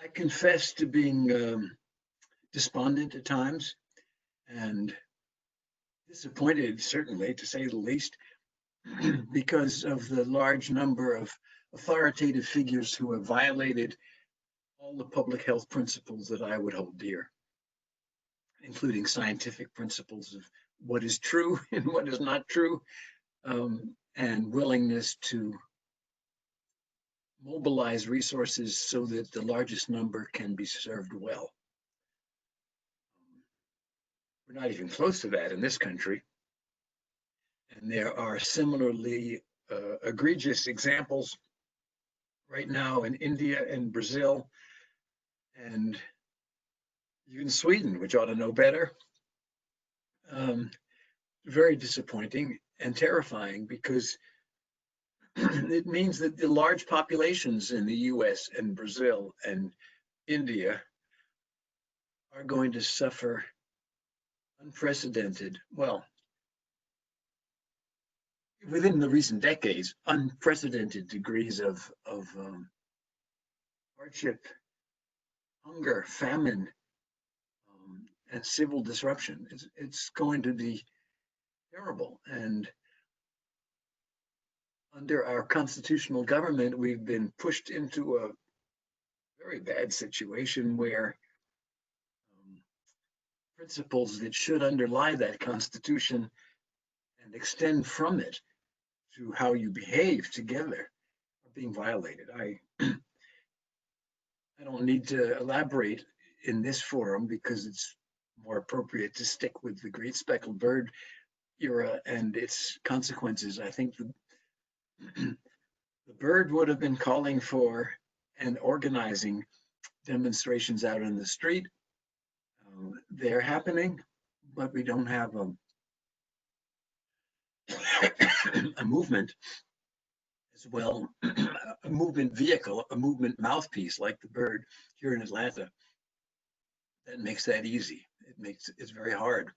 I confess to being despondent at times and disappointed, certainly, to say the least, because of the large number of authoritative figures who have violated all the public health principles that I would hold dear, including scientific principles of what is true and what is not true, and willingness to mobilize resources so that the largest number can be served well. We're not even close to that in this country. And there are similarly egregious examples right now in India and Brazil and even Sweden, which ought to know better. Um, Very disappointing and terrifying because it means that the large populations in the US and Brazil and India are going to suffer unprecedented, well, within the recent decades, unprecedented degrees of hardship, hunger, famine, and civil disruption. It's going to be terrible. And under our constitutional government, we've been pushed into a very bad situation where principles that should underlie that constitution and extend from it to how you behave together are being violated. I don't need to elaborate in this forum because it's more appropriate to stick with the great speckled bird era and its consequences. I think the bird would have been calling for and organizing demonstrations out in the street. They're happening, but we don't have a movement as well, a movement vehicle, a movement mouthpiece like the bird here in Atlanta. That makes that easy. It's very hard.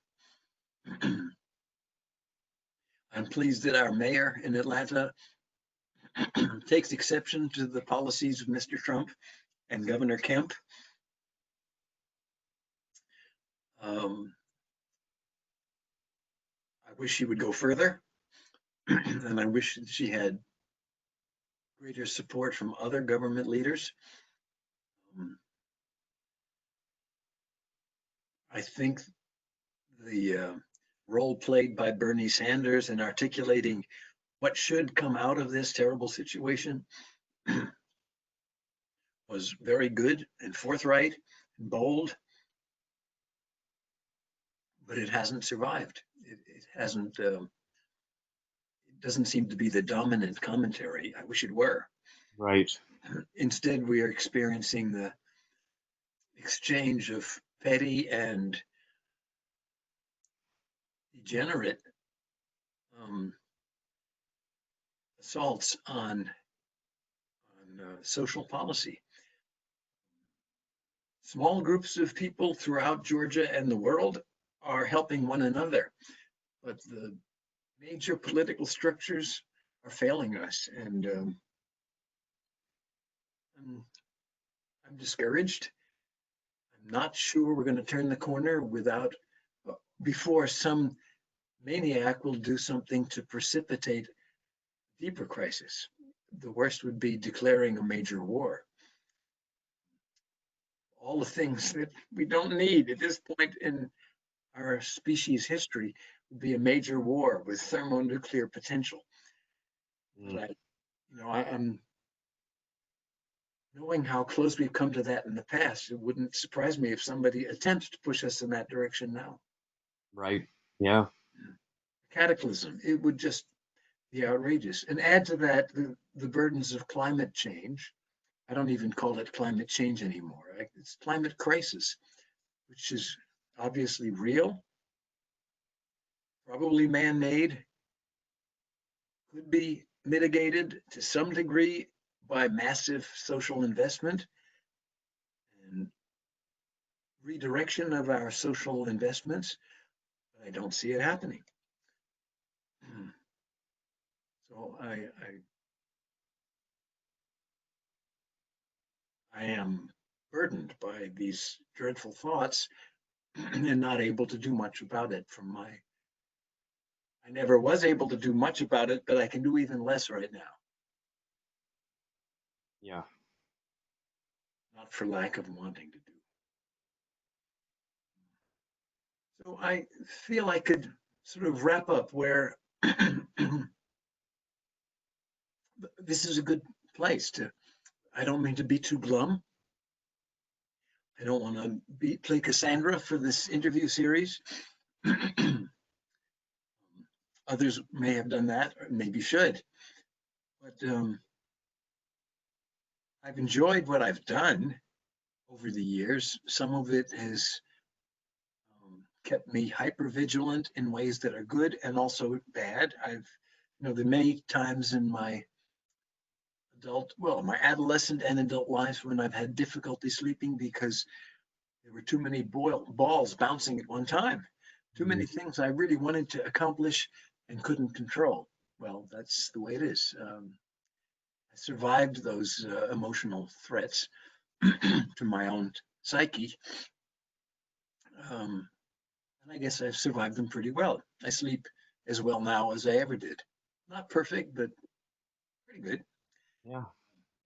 I'm pleased that our mayor in Atlanta takes exception to the policies of Mr. Trump and Governor Kemp. Um, I wish she would go further, and I wish she had greater support from other government leaders. Um, I think the role played by Bernie Sanders in articulating what should come out of this terrible situation was very good and forthright and bold, but it hasn't survived. It hasn't. It doesn't seem to be the dominant commentary. I wish it were. Right. Instead, we are experiencing the exchange of petty and degenerate assaults on social policy. Small groups of people throughout Georgia and the world are helping one another, but the major political structures are failing us, and I'm discouraged. I'm not sure we're going to turn the corner before some maniac will do something to precipitate a deeper crisis. The worst would be declaring a major war. All the things that we don't need at this point in our species history would be a major war with thermonuclear potential. But I'm knowing how close we've come to that in the past, it wouldn't surprise me if somebody attempts to push us in that direction now. Right. Yeah. Cataclysm, it would just be outrageous. And add to that the burdens of climate change. I don't even call it climate change anymore. It's climate crisis, which is obviously real, probably man-made, could be mitigated to some degree by massive social investment and redirection of our social investments, but I don't see it happening. So I am burdened by these dreadful thoughts and not able to do much about it I never was able to do much about it, but I can do even less right now. Yeah. Not for lack of wanting to do. So I feel I could sort of wrap up where this is a good place I don't mean to be too glum. I don't want to play Cassandra for this interview series. Others may have done that, or maybe should. But I've enjoyed what I've done over the years. Some of it has kept me hyper vigilant in ways that are good and also bad. The many times in my my adolescent and adult lives when I've had difficulty sleeping because there were too many balls bouncing at one time, too many things I really wanted to accomplish and couldn't control. Well, that's the way it is. I survived those emotional threats to my own psyche. And I guess I've survived them pretty well. I sleep as well now as I ever did. Not perfect, but pretty good. Yeah.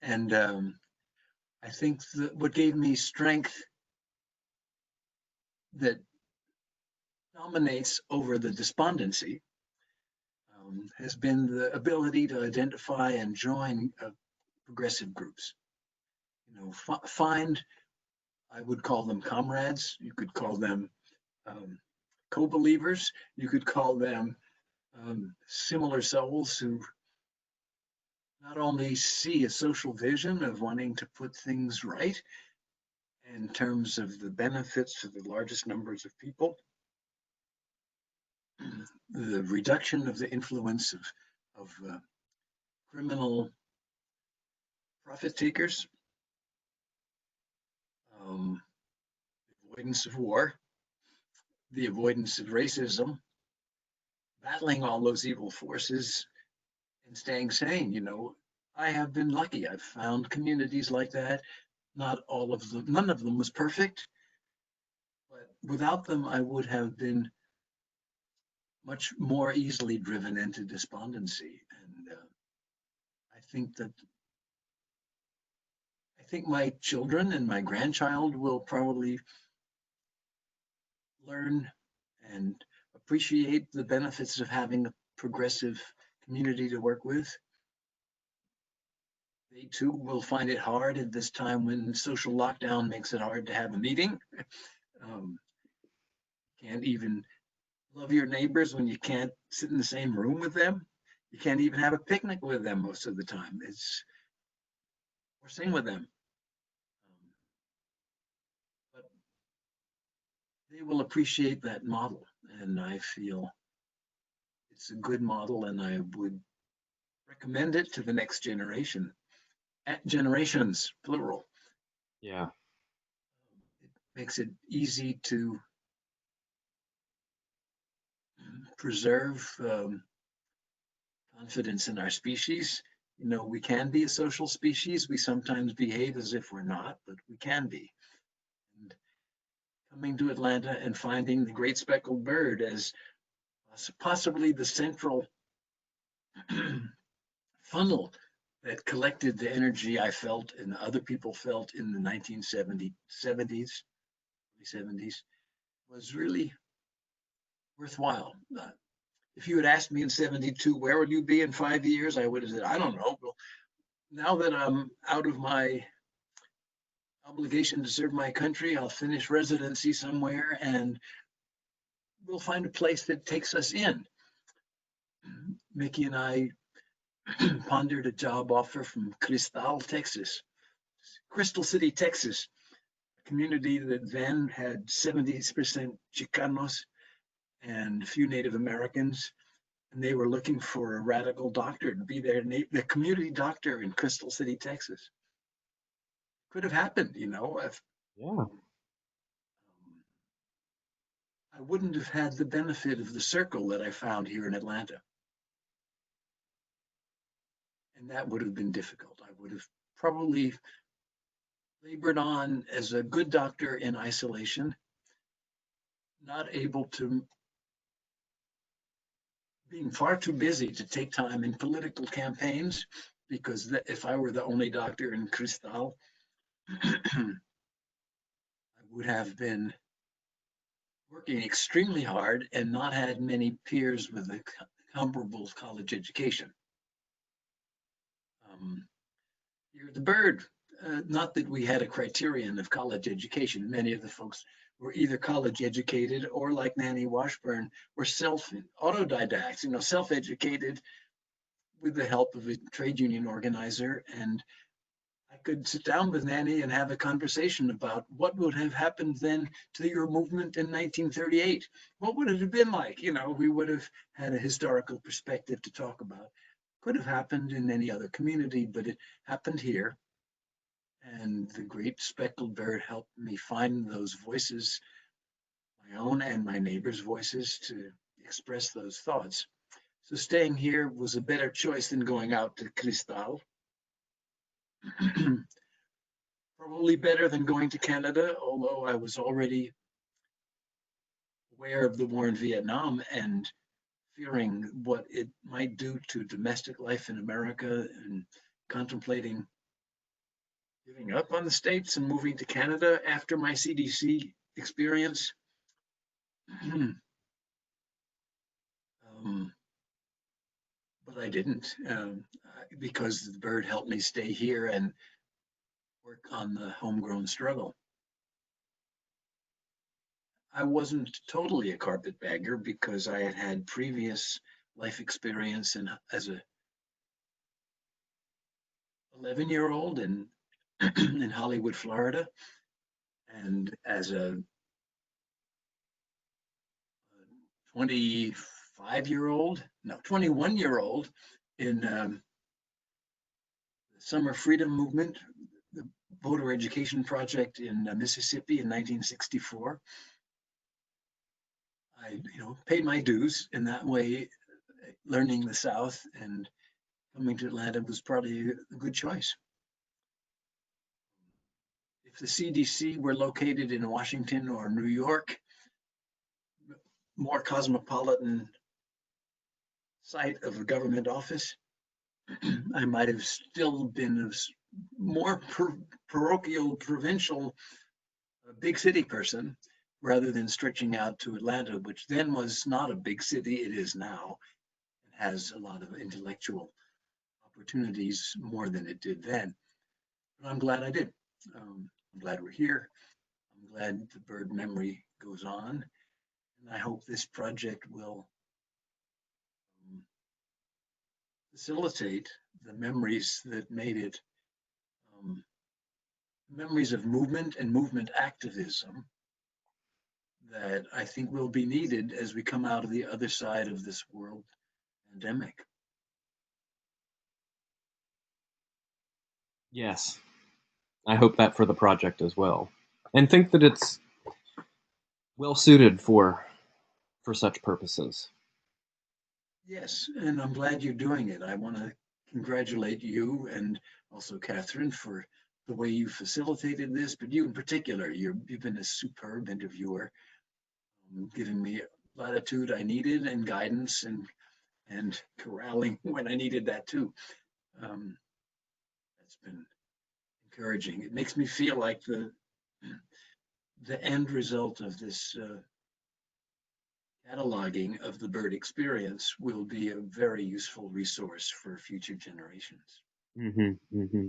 And I think that what gave me strength that dominates over the despondency has been the ability to identify and join progressive groups. Find, I would call them comrades. You could call them co-believers. You could call them similar souls who not only see a social vision of wanting to put things right in terms of the benefits to the largest numbers of people, the reduction of the influence of criminal profit takers, avoidance of war, the avoidance of racism, battling all those evil forces and staying sane. I have been lucky. I've found communities like that. Not all of them, none of them was perfect, but without them, I would have been much more easily driven into despondency. And I think my children and my grandchild will probably learn and appreciate the benefits of having a progressive community to work with. They too will find it hard at this time when social lockdown makes it hard to have a meeting. Um, can't even love your neighbors when you can't sit in the same room with them. You can't even have a picnic with them most of the time. Or sing with them. But they will appreciate that model, and I feel it's a good model, and I would recommend it to the next generation. Generations, plural. Yeah. It makes it easy to preserve confidence in our species. You know, we can be a social species. We sometimes behave as if we're not, but we can be. And coming to Atlanta and finding the great speckled bird as possibly the central funnel that collected the energy I felt and other people felt in the 1970s, 70s, was really worthwhile. If you had asked me in 72, where would you be in 5 years? I would have said, I don't know. Well, now that I'm out of my obligation to serve my country, I'll finish residency somewhere and we'll find a place that takes us in. Mickey and I pondered a job offer from Crystal City, Texas, a community that then had 70% Chicanos and a few Native Americans. And they were looking for a radical doctor to be the community doctor in Crystal City, Texas. Could have happened, you know. Yeah. I wouldn't have had the benefit of the circle that I found here in Atlanta. And that would have been difficult. I would have probably labored on as a good doctor in isolation, not able to, being far too busy to take time in political campaigns, because if I were the only doctor in Cristal, I would have been working extremely hard and not had many peers with a comparable college education. You're the bird. Not that we had a criterion of college education. Many of the folks were either college educated or, like Nanny Washburn, were autodidacts, you know, self-educated with the help of a trade union organizer. And I could sit down with Nanny and have a conversation about what would have happened then to your movement in 1938. What would it have been like? You know, we would have had a historical perspective to talk about. Could have happened in any other community, but it happened here. And the great speckled bird helped me find those voices, my own and my neighbors' voices, to express those thoughts. So staying here was a better choice than going out to Cristal. Probably better than going to Canada, although I was already aware of the war in Vietnam and fearing what it might do to domestic life in America, and contemplating giving up on the States and moving to Canada after my CDC experience. But I didn't, because the bird helped me stay here and work on the homegrown struggle. I wasn't totally a carpetbagger because I had had previous life experience as a 11-year-old in Hollywood, Florida, and as a 21-year-old in the Summer Freedom Movement, the voter education project in Mississippi in 1964. I, paid my dues in that way. Learning the South and coming to Atlanta was probably a good choice. If the CDC were located in Washington or New York, more cosmopolitan site of a government office, I might have still been a more parochial, provincial, big city person, rather than stretching out to Atlanta, which then was not a big city. It is now. It has a lot of intellectual opportunities more than it did then. But I'm glad I did. I'm glad we're here. I'm glad the bird memory goes on. And I hope this project will facilitate the memories that made it memories of movement and movement activism that I think will be needed as we come out of the other side of this world pandemic. Yes, I hope that for the project as well, and think that it's well suited for such purposes. Yes, and I'm glad you're doing it. I want to congratulate you and also Catherine for the way you facilitated this, but you in particular, you've been a superb interviewer, giving me latitude I needed and guidance and corralling when I needed that too. That's been encouraging. It makes me feel like the end result of this cataloging of the bird experience will be a very useful resource for future generations. Mm-hmm, mm-hmm.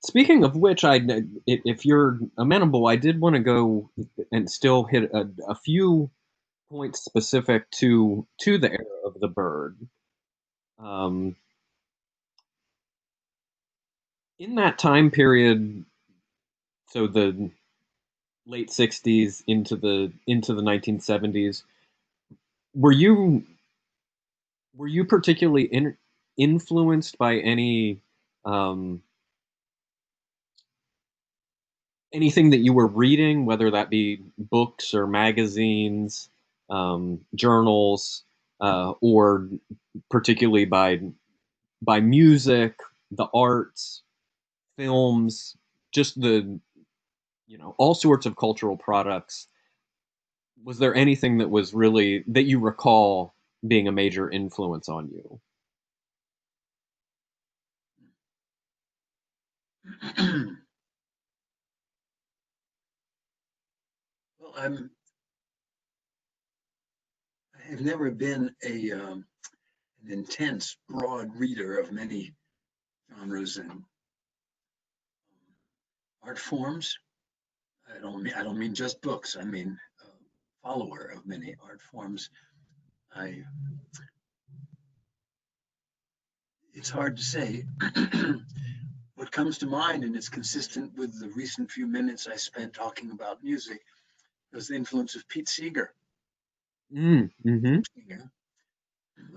Speaking of which, if you're amenable, I did want to go and still hit a few points specific to the era of the bird. In that time period, so the late '60s into the 1970s, were you particularly influenced by um, anything that you were reading, whether that be books or magazines, journals, or particularly by music, the arts, films, just the all sorts of cultural products? Was there anything that was really that you recall being a major influence on you? Well, I have never been an intense, broad reader of many genres and art forms. I don't mean just books. I mean follower of many art forms. I It's hard to say. What comes to mind, and it's consistent with the recent few minutes I spent talking about music, was the influence of Pete Seeger. Mm-hmm.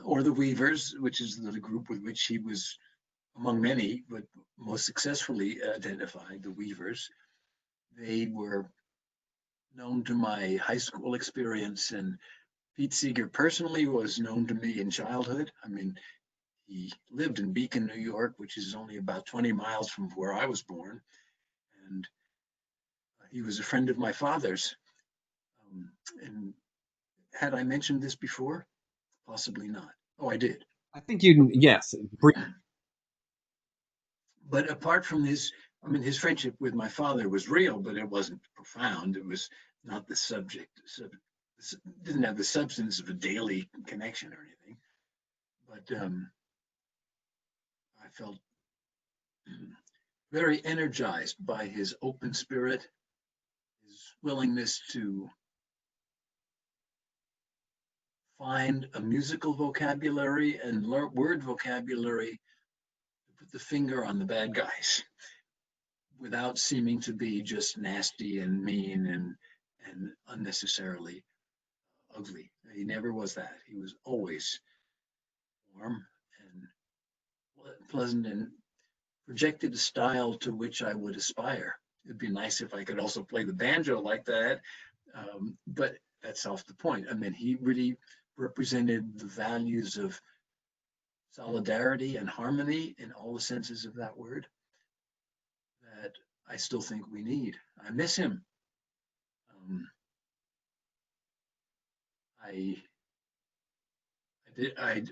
Or the Weavers, which is the group with which he was among many, but most successfully identified, the Weavers. They were known to my high school experience, and Pete Seeger personally was known to me in childhood. I mean, he lived in Beacon, New York, which is only about 20 miles from where I was born. And he was a friend of my father's. And had I mentioned this before? Possibly not. Oh, I did. I think yes. But apart from his friendship with my father was real, but it wasn't profound. It was not the subject. Didn't have the substance of a daily connection or anything. But I felt very energized by his open spirit, his willingness to find a musical vocabulary and word vocabulary to put the finger on the bad guys without seeming to be just nasty and mean and unnecessarily ugly. He never was that. He was always warm and pleasant and projected a style to which I would aspire. It'd be nice if I could also play the banjo like that, but that's off the point. I mean, he really represented the values of solidarity and harmony in all the senses of that word that I still think we need. I miss him. I I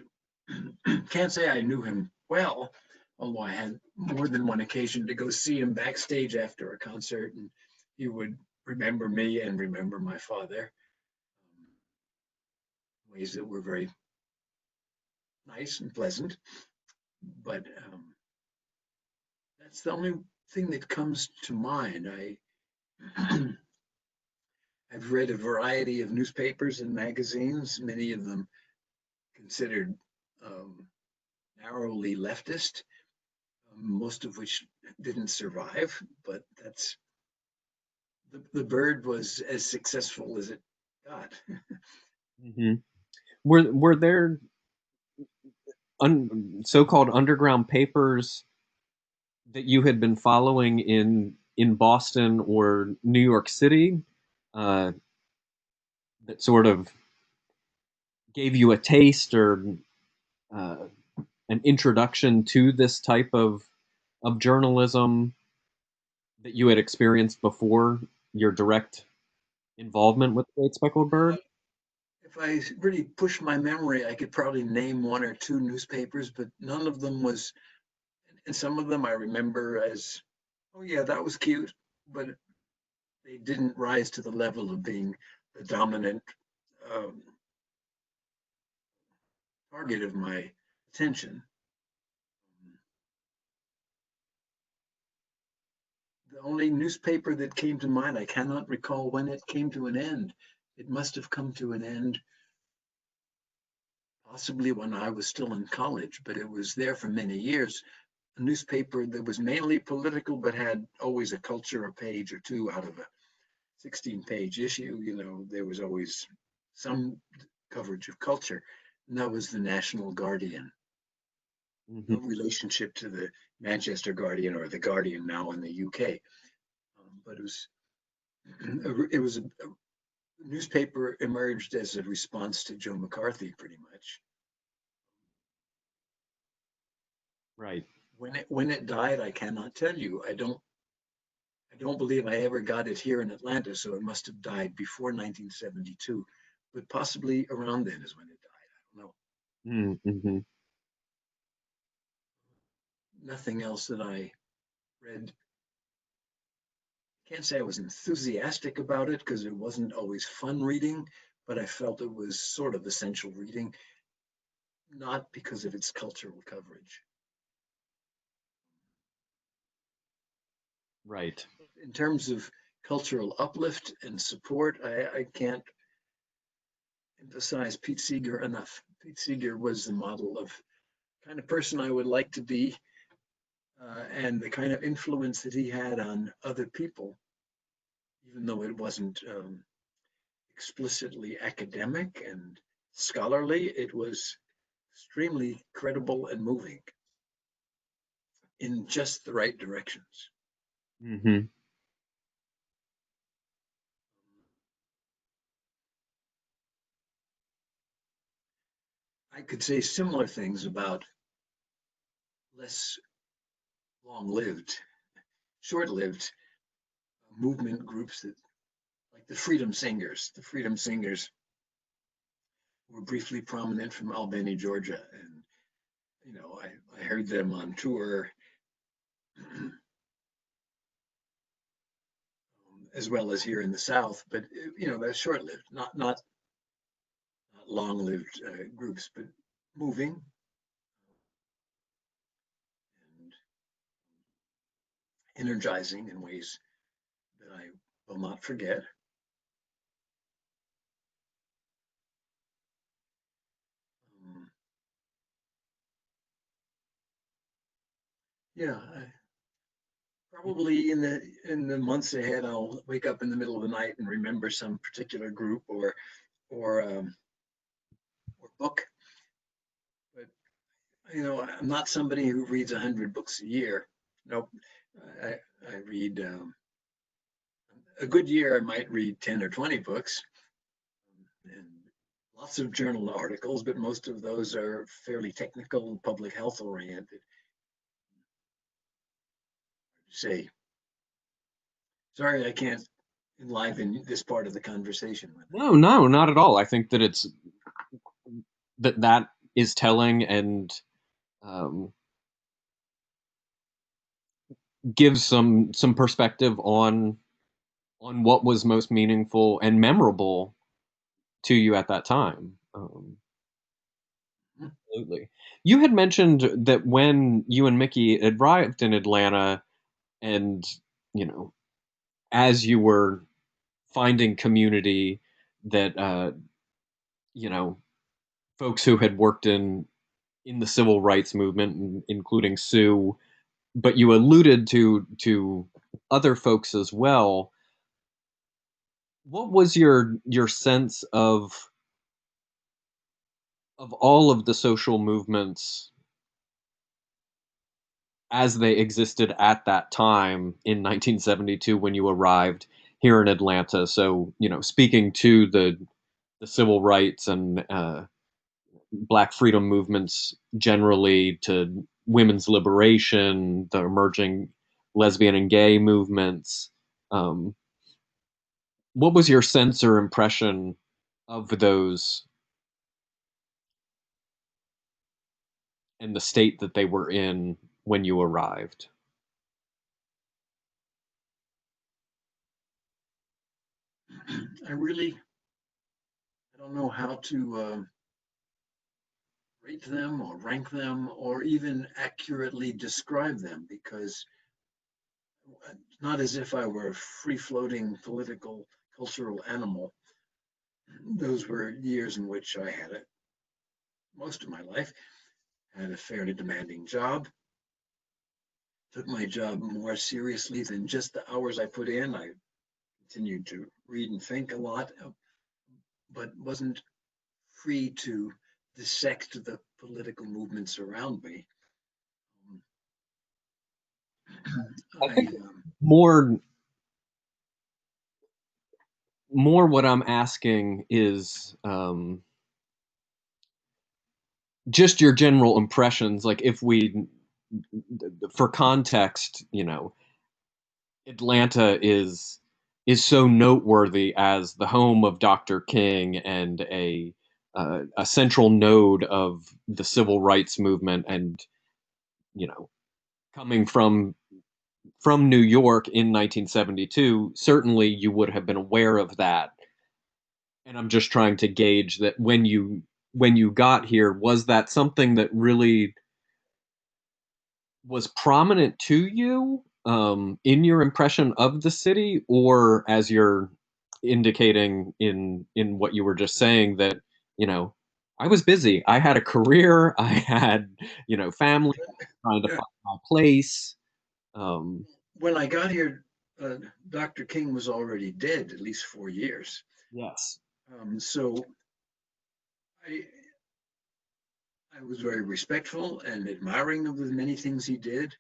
can't say I knew him well, although I had more than one occasion to go see him backstage after a concert, and he would remember me and remember my father in ways that were very nice and pleasant. but that's the only thing that comes to mind. I've read a variety of newspapers and magazines, many of them considered um, narrowly leftist, most of which didn't survive, but that's the bird was as successful as it got. Hmm. Were there so-called underground papers that you had been following in Boston or New York City, uh, that sort of gave you a taste or uh, an introduction to this type of journalism that you had experienced before your direct involvement with the Great Speckled Bird? If I really push my memory, I could probably name one or two newspapers, but none of them was, and some of them I remember as, oh yeah, that was cute, but they didn't rise to the level of being the dominant um, target of my attention. The only newspaper that came to mind, I cannot recall when it came to an end. It must have come to an end possibly when I was still in college, but it was there for many years. A newspaper that was mainly political, but had always a culture, a page or two out of a 16-page issue. You know, there was always some coverage of culture, and that was the National Guardian. Hmm. No relationship to the Manchester Guardian or the Guardian now in the UK, but it was a newspaper emerged as a response to Joe McCarthy, pretty much. Right. When it died, I cannot tell you. I don't believe I ever got it here in Atlanta, so it must have died before 1972, but possibly around then is when it died. I don't know. Mm-hmm. Nothing else that I read. Can't say I was enthusiastic about it because it wasn't always fun reading, but I felt it was sort of essential reading, not because of its cultural coverage. Right. In terms of cultural uplift and support, I can't emphasize Pete Seeger enough. Pete Seeger was the model of kind of person I would like to be, and the kind of influence that he had on other people, even though it wasn't explicitly academic and scholarly, it was extremely credible and moving in just the right directions. Hmm. I could say similar things about less long-lived, short-lived movement groups that, like the Freedom Singers. The Freedom Singers were briefly prominent from Albany, Georgia, and I heard them on tour as well as here in the South, but they're short-lived, not long-lived groups, but moving and energizing in ways that I will not forget. Um, yeah, probably in the months ahead, I'll wake up in the middle of the night and remember some particular group or book. But I'm not somebody who reads 100 books a year. Nope. I read a good year. I might read 10 or 20 books and lots of journal articles, but most of those are fairly technical, public health oriented. Say, sorry, I can't enliven this part of the conversation with No, no, not at all. I think that that is telling and um, gives some perspective on what was most meaningful and memorable to you at that time. it. Absolutely. You had mentioned that when you and Mickey arrived in Atlanta, and you know, as you were finding community, that you know, folks who had worked in the civil rights movement, including Sue, but you alluded to other folks as well. What was your sense of all of the social movements as they existed at that time in 1972 when you arrived here in Atlanta? So, speaking to the civil rights and Black freedom movements generally, to women's liberation, the emerging lesbian and gay movements. Um, what was your sense or impression of those and the state that they were in when you arrived? I don't know how to rate them or rank them or even accurately describe them, because not as if I were a free-floating political cultural animal. Those were years in which I had it most of my life, had a fairly demanding job, took my job more seriously than just the hours I put in. I continued to read and think a lot, but wasn't free to dissect the political movements around me. I I think more more what I'm asking is just your general impressions. Like, if we, for context, Atlanta is so noteworthy as the home of Dr. King and a central node of the civil rights movement, and coming from New York in 1972, certainly you would have been aware of that. And I'm just trying to gauge that when you got here, was that something that really was prominent to you, in your impression of the city, or as you're indicating in what you were just saying, that you know I was busy, I had a career, I had family, trying to find my place. um, When I got here, Dr. King was already dead at least 4 years. yes. So I, I was very respectful and admiring of the many things he did.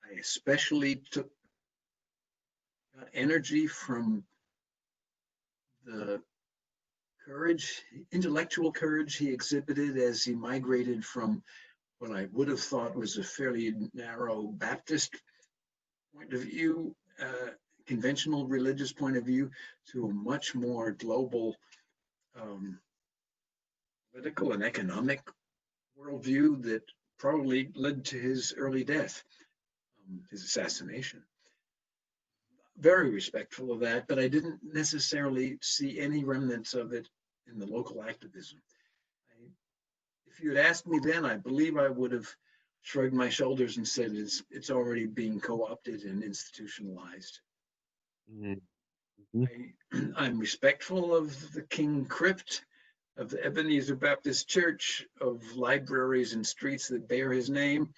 I especially got energy from the courage, intellectual courage he exhibited as he migrated from what I would have thought was a fairly narrow Baptist point of view, conventional religious point of view, to a much more global um, political and economic worldview that probably led to his early death, his assassination. Very respectful of that, but I didn't necessarily see any remnants of it in the local activism. If you had asked me then, I believe I would have shrugged my shoulders and said it's already being co-opted and institutionalized. Mhm. I'm respectful of the King Crypt, of the Ebenezer Baptist Church, of libraries and streets that bear his name.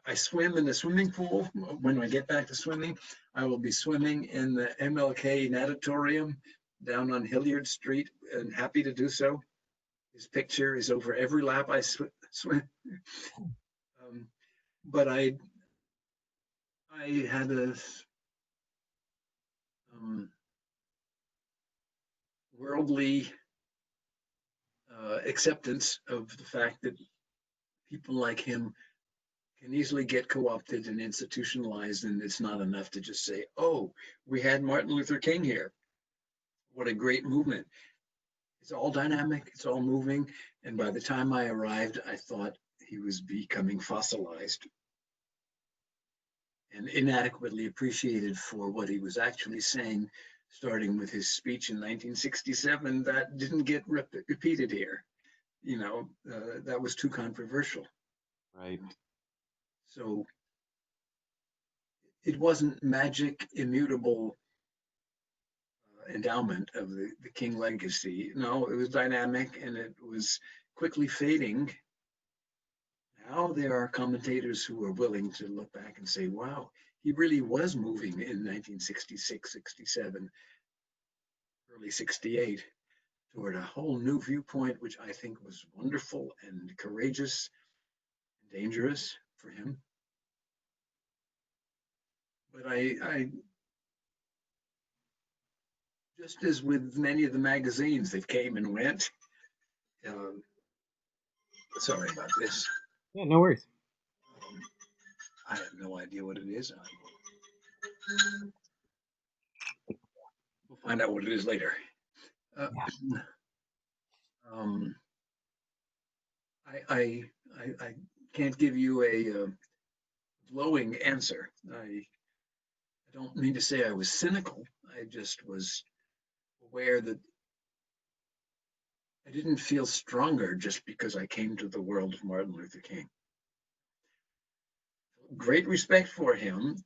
I swim in the swimming pool. When I get back to swimming, I will be swimming in the MLK natatorium down on Hilliard Street, and happy to do so. His picture is over every lap I swim. Um, but I had a um, worldly acceptance of the fact that people like him can easily get co-opted and institutionalized, and it's not enough to just say, "Oh, we had Martin Luther King here. What a great movement!" It's all dynamic, it's all moving, and by the time I arrived, I thought he was becoming fossilized and inadequately appreciated for what he was actually saying, starting with his speech in 1967 that didn't get repeated here. that was too controversial. Right. So it wasn't magic, immutable endowment of the King legacy. No, it was dynamic and it was quickly fading. Now there are commentators who are willing to look back and say, wow, he really was moving in 1966, 67, early 68 toward a whole new viewpoint, which I think was wonderful and courageous and dangerous for him. But I just as with many of the magazines that came and went, um, sorry about this. Yeah, no worries. I have no idea what it is. We'll find out what it is later. Um, I can't give you a glowing answer. I don't mean to say I was cynical. I just was aware that I didn't feel stronger just because I came to the world of Martin Luther King. Great respect for him,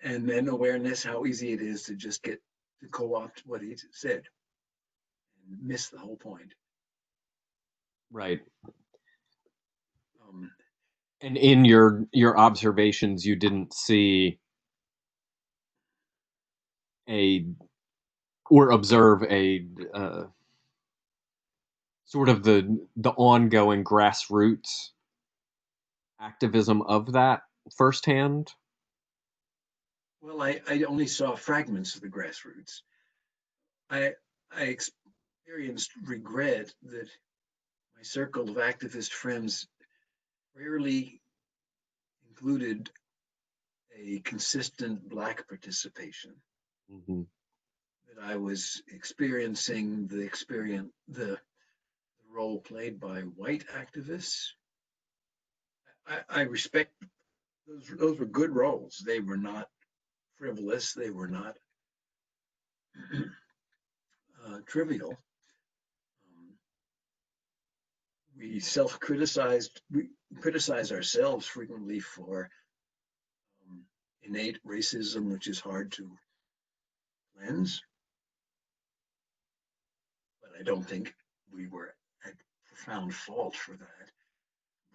and then awareness how easy it is to just get to co-opt what he said and miss the whole point. Right. Um, And in your observations, you didn't see a or observe a sort of the ongoing grassroots activism of that firsthand. well, I only saw fragments of the grassroots. I experienced regret that my circle of activist friends rarely included a consistent Black participation. Mm-hmm. That I was experiencing the role played by white activists. I respect those were good roles. They were not frivolous. They were not trivial. We self-criticized. We criticize ourselves frequently for innate racism, which is hard to cleanse. But I don't think we were at profound fault for that.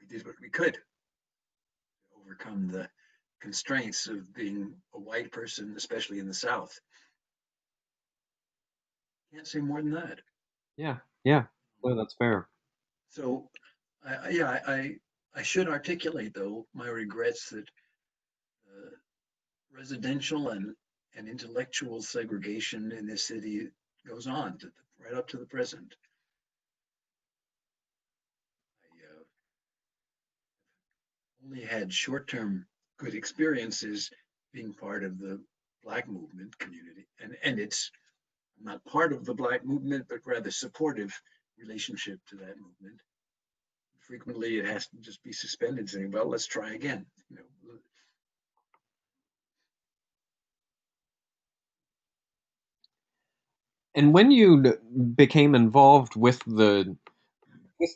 We did what we could to overcome the constraints of being a white person, especially in the South. Can't say more than that. Yeah, yeah. No, that's fair. So, yeah, I should articulate though my regrets that residential and intellectual segregation in this city goes on right up to the present. I only had short-term good experiences being part of the Black movement community, and it's not part of the Black movement, but rather supportive relationship to that movement. Frequently, it has to just be suspended, saying, "Well, let's try again." And when you became involved with the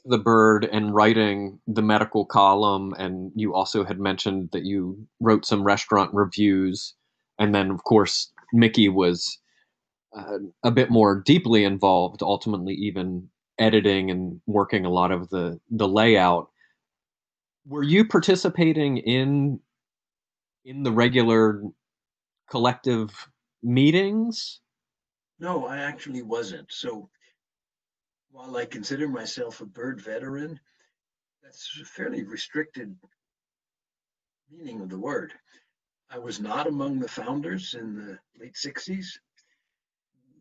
bird and writing the medical column, and you also had mentioned that you wrote some restaurant reviews, and then of course Mickey was a bit more deeply involved, ultimately even editing and working a lot of the layout. Were you participating in the regular collective meetings? No, I actually wasn't. So while I consider myself a bird veteran, that's a fairly restricted meaning of the word. I was not among the founders in the late 60s.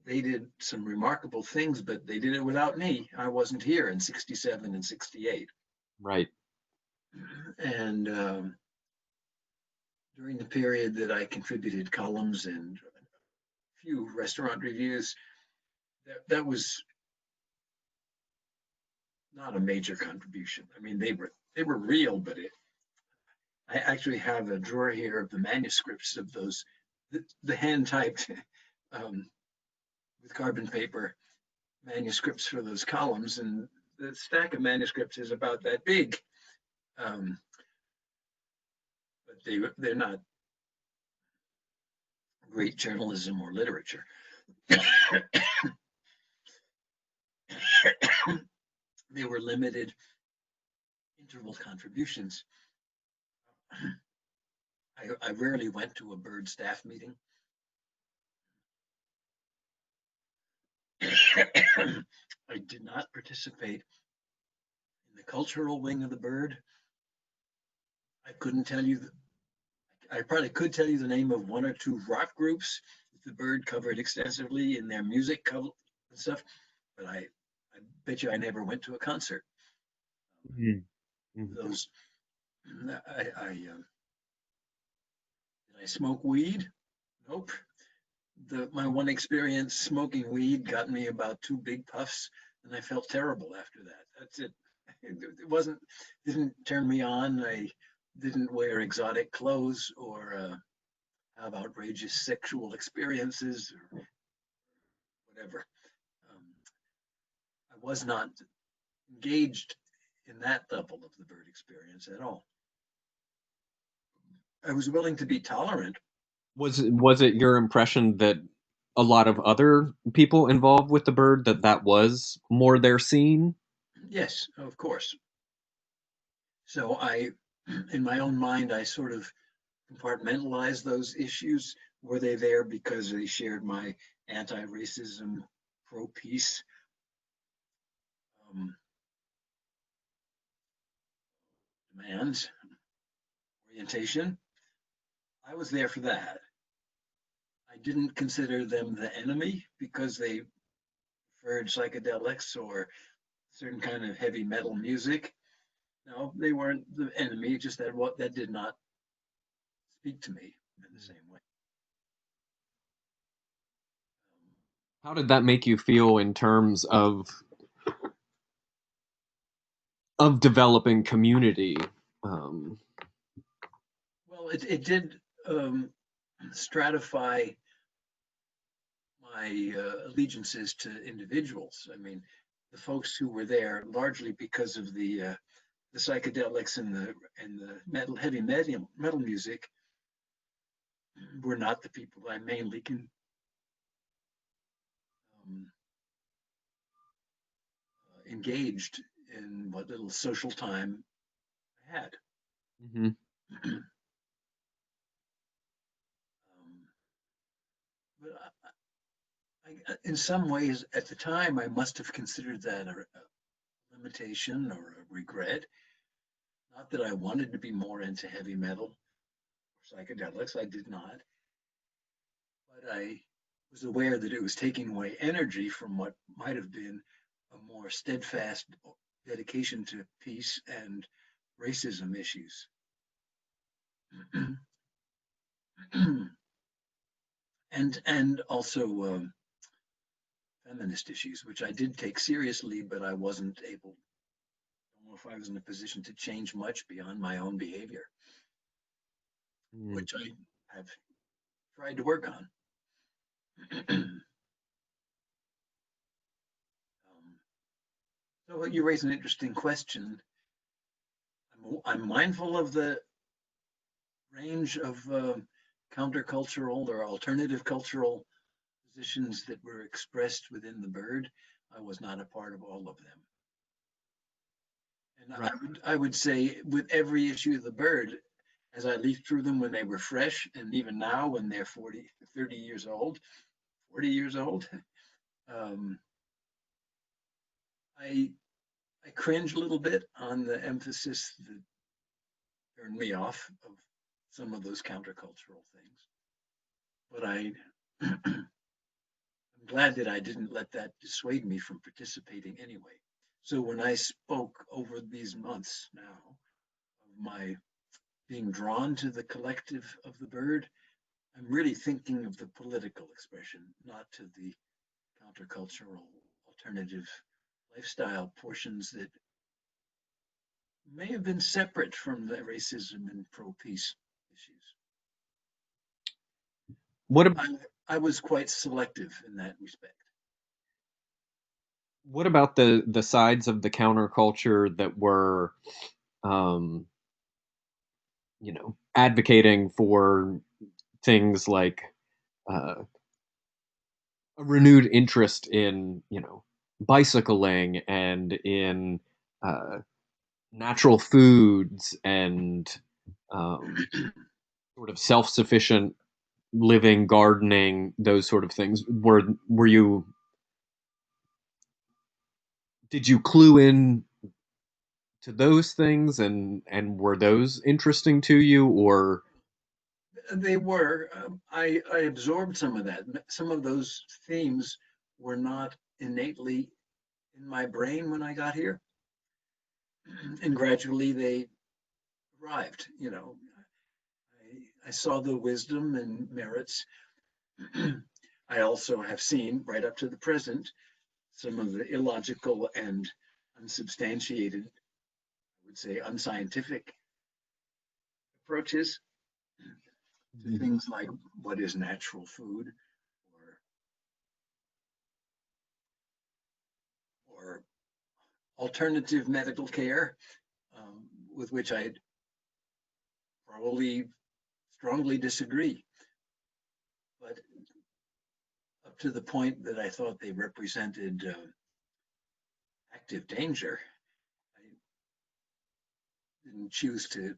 They did some remarkable things, but they did it without me. I wasn't here in 67 and 68. Right. And during the period that I contributed columns and a few restaurant reviews, that was not a major contribution. I mean, they were real, but I actually have a drawer here of the manuscripts of those, the hand typed with carbon paper manuscripts for those columns, and the stack of manuscripts is about that big, but they're not great journalism or literature. They were limited interval contributions. I rarely went to a Byrd staff meeting. I did not participate in the cultural wing of the Byrd. I couldn't tell you, I probably could tell you the name of one or two rock groups that the Byrd covered extensively in their music and stuff, but I bet you I never went to a concert. Mm-hmm. Those, did I smoke weed? Nope. My one experience smoking weed got me about 2 big puffs, and I felt terrible after that. That's it. It didn't turn me on. I didn't wear exotic clothes or have outrageous sexual experiences or whatever. I was not engaged in that level of the Byrd experience at all. I was willing to be tolerant. Was it your impression that a lot of other people involved with the Byrd that was more their scene? Yes, of course. So in my own mind, I sort of compartmentalized those issues. Were they there because they shared my anti-racism, pro-peace demands, orientation? I was there for that. I didn't consider them the enemy because they preferred psychedelics or certain kind of heavy metal music. No, they weren't the enemy, just that did not speak to me in the same way. How did that make you feel in terms of developing community? Well, it did stratify my allegiances to individuals. I mean, the folks who were there largely because of the psychedelics and the heavy metal music were not the people I mainly engaged in what little social time I had. Mm-hmm. But in some ways, at the time, I must have considered that a limitation or a regret. Not that I wanted to be more into heavy metal or psychedelics, I did not. But I was aware that it was taking away energy from what might have been a more steadfast dedication to peace and racism issues. and also feminist issues, which I did take seriously, but I wasn't able, I don't know if I was in a position to change much beyond my own behavior, which I have tried to work on. So you raise an interesting question. I'm mindful of the range of countercultural or alternative cultural positions that were expressed within the Byrd. I was not a part of all of them. And right. I would say with every issue of the Byrd, as I leafed through them when they were fresh, and even now when they're 30 years old, 40 years old, I cringe a little bit on the emphasis that turned me off of some of those countercultural things. But I'm glad that I didn't let that dissuade me from participating anyway. So when I spoke over these months now of my being drawn to the collective of the Byrd, I'm really thinking of the political expression, not to the countercultural alternative lifestyle portions that may have been separate from the racism and pro-peace issues. What about, I was quite selective in that respect. What about the sides of the counterculture that were, um, advocating for things like uh, a renewed interest in, bicycling and in uh, natural foods and um, sort of self-sufficient living, gardening, those sort of things. Were you did you clue in to those things, and were those interesting to you, or They were. I absorbed some of that. Some of those themes were not innately in my brain when I got here, and gradually they arrived. I saw the wisdom and merits. I also have seen, right up to the present, some of the illogical and unsubstantiated, I would say unscientific approaches to Mhm. things like what is natural food, or alternative medical care, with which I probably strongly disagree. But up to the point that I thought they represented active danger, I didn't choose to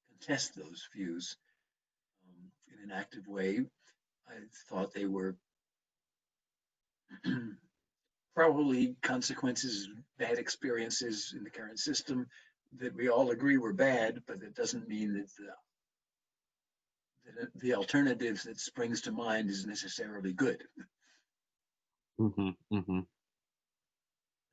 contest those views in an active way. I thought they were probably consequences, bad experiences in the current system that we all agree were bad, but that doesn't mean that the alternative that springs to mind is necessarily good. Mhm, mhm.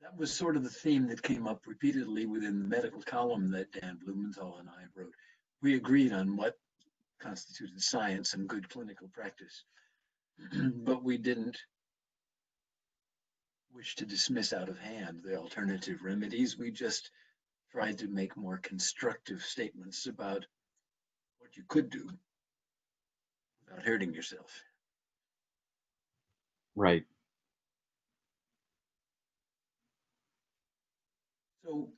That was sort of the theme that came up repeatedly within the medical column that Dan Blumenthal and I wrote. We agreed on what constituted science and good clinical practice, but we didn't wish to dismiss out of hand the alternative remedies. We just tried to make more constructive statements about what you could do without hurting yourself. Right. So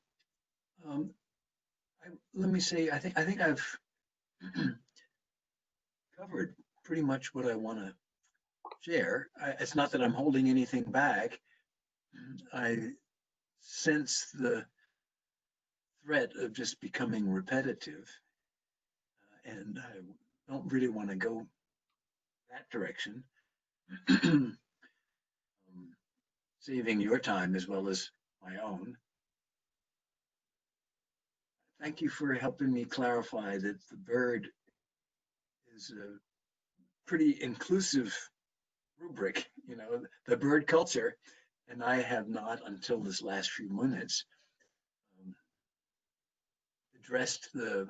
let me say, I think I've covered pretty much what I want to share. It's not that I'm holding anything back. I sense the threat of just becoming repetitive, and I don't really want to go that direction. um, Saving your time as well as my own. Thank you for helping me clarify that the bird is a pretty inclusive rubric, the bird culture. And I have not, until this last few minutes, um, addressed the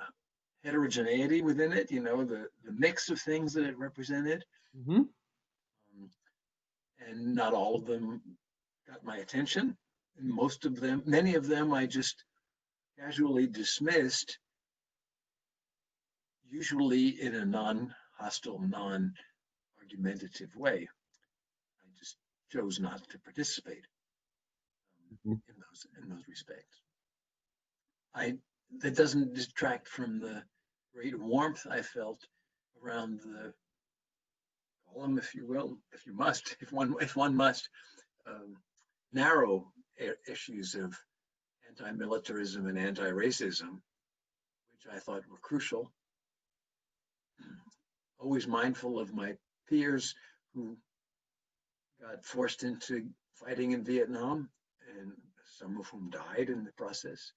heterogeneity within it, the mix of things that it represented. Mhm. Um, and not all of them got my attention. And most of them, many of them, I just casually dismissed, usually in a non-hostile, non-argumentative way. I just chose not to participate Mhm. in those respects. I That doesn't detract from the great warmth I felt around the column, if you will, if you must, if one must, um, narrow issues of anti-militarism and anti-racism, which I thought were crucial. Always mindful of my peers who got forced into fighting in Vietnam, and some of whom died in the process.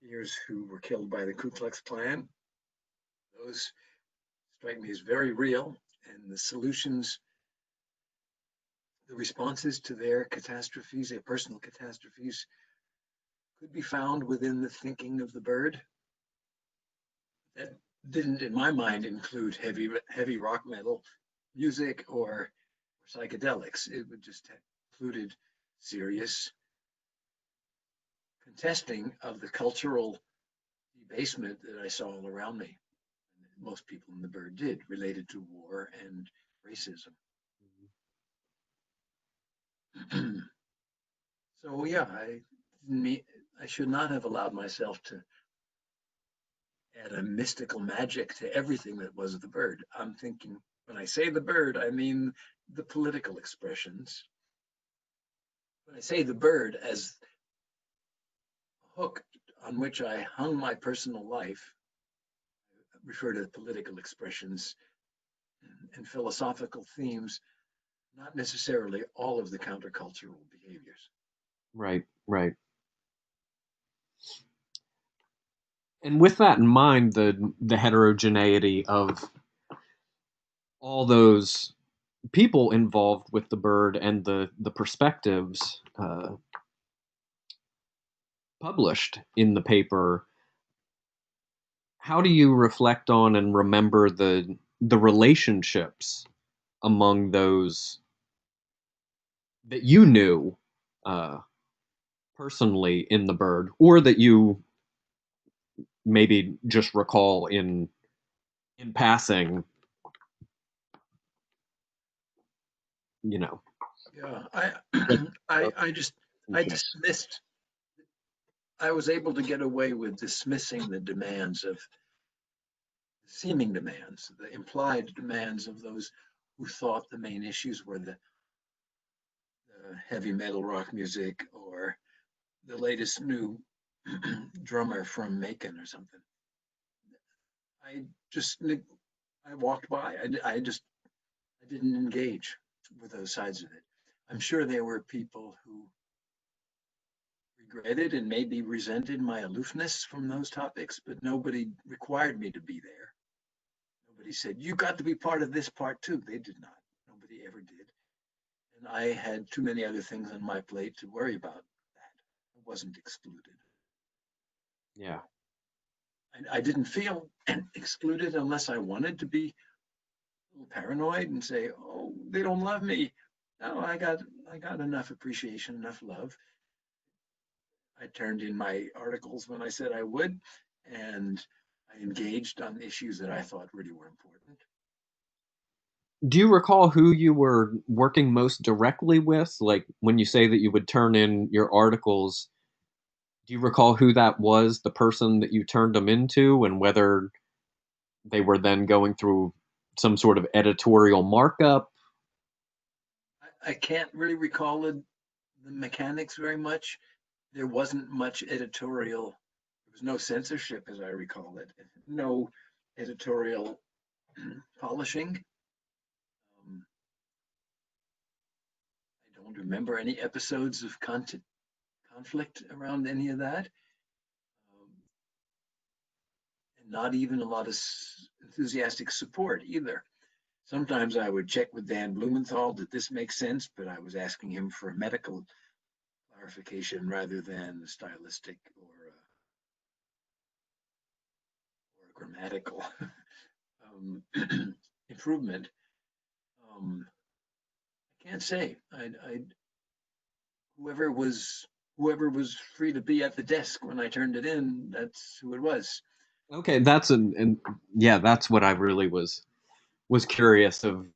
Peers who were killed by the Ku Klux Klan. Those strike me as very real, and the solutions, the responses to their catastrophes, their personal catastrophes, could be found within the thinking of the bird. That didn't, in my mind, include heavy rock metal music or psychedelics. It would just have included serious contesting of the cultural debasement that I saw all around me. Most people in the bird did, related to war and racism. So yeah, I should not have allowed myself to add a mystical magic to everything that was the bird. I'm thinking, when I say the bird, I mean the political expressions. When I say the bird as a hook on which I hung my personal life, I refer to political expressions and philosophical themes, not necessarily all of the countercultural behaviors. Right, right. And with that in mind, the heterogeneity of all those people involved with the bird and the perspectives published in the paper, how do you reflect on and remember the relationships among those that you knew uh, personally in the bird, or that you maybe just recall in passing, you know? Yeah, What I dismissed. I was able to get away with dismissing the demands of seeming demands, the implied demands of those who thought the main issues were the heavy metal rock music or the latest new drummer from Macon or something. I just I walked by. I didn't engage with those sides of it. I'm sure there were people who regretted and maybe resented my aloofness from those topics, but nobody required me to be there. Nobody said, you got to be part of this part too. They did not. Nobody ever did. And I had too many other things on my plate to worry about that. I wasn't excluded. Yeah. I didn't feel excluded unless I wanted to be a little paranoid and say, oh, they don't love me. No, I got enough appreciation, enough love. I turned in my articles when I said I would, and I engaged on issues that I thought really were important. Do you recall who you were working most directly with? Like when you say that you would turn in your articles, do you recall who that was, the person that you turned them into, and whether they were then going through some sort of editorial markup? I can't really recall the mechanics very much. There wasn't much editorial, there was no censorship, as I recall it, no editorial polishing. Um, I don't remember any episodes of conflict around any of that. And not even a lot of enthusiastic support either. Sometimes I would check with Dan Blumenthal, did this make sense? But I was asking him for a medical clarification rather than stylistic or grammatical um, improvement. Um, I can't say. Whoever was whoever was free to be at the desk when I turned it in, that's who it was. Okay, that's and yeah, that's what I really was curious of,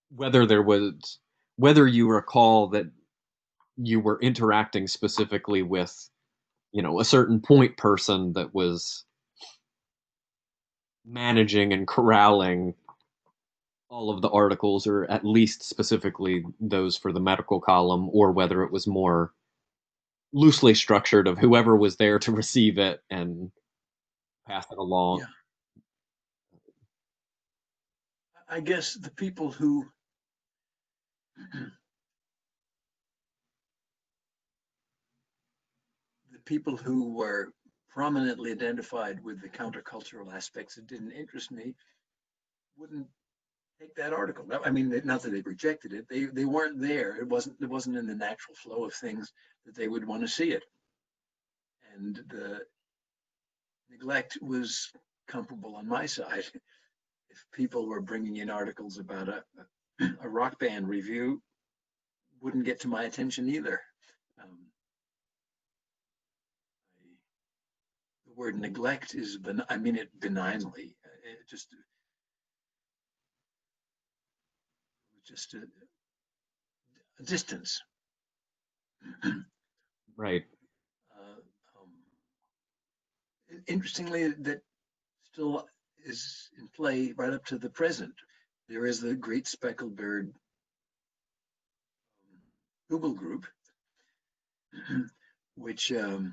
whether there was, whether you recall that you were interacting specifically with, a certain point person that was managing and corralling all of the articles, or at least specifically those for the medical column, or whether it was more loosely structured of whoever was there to receive it and pass it along. Yeah, I guess the people who the people who were prominently identified with the countercultural aspects that didn't interest me wouldn't take that article. I mean, not that they rejected it; they weren't there. It wasn't in the natural flow of things that they would want to see it, and the neglect was comparable on my side. If people were bringing in articles about a rock band review, wouldn't get to my attention either. Um, the word neglect is, I mean it benignly. It just distance. Right. Uh, Interestingly, that still is in play right up to the present. There is the Great Speckled Bird Google group, which is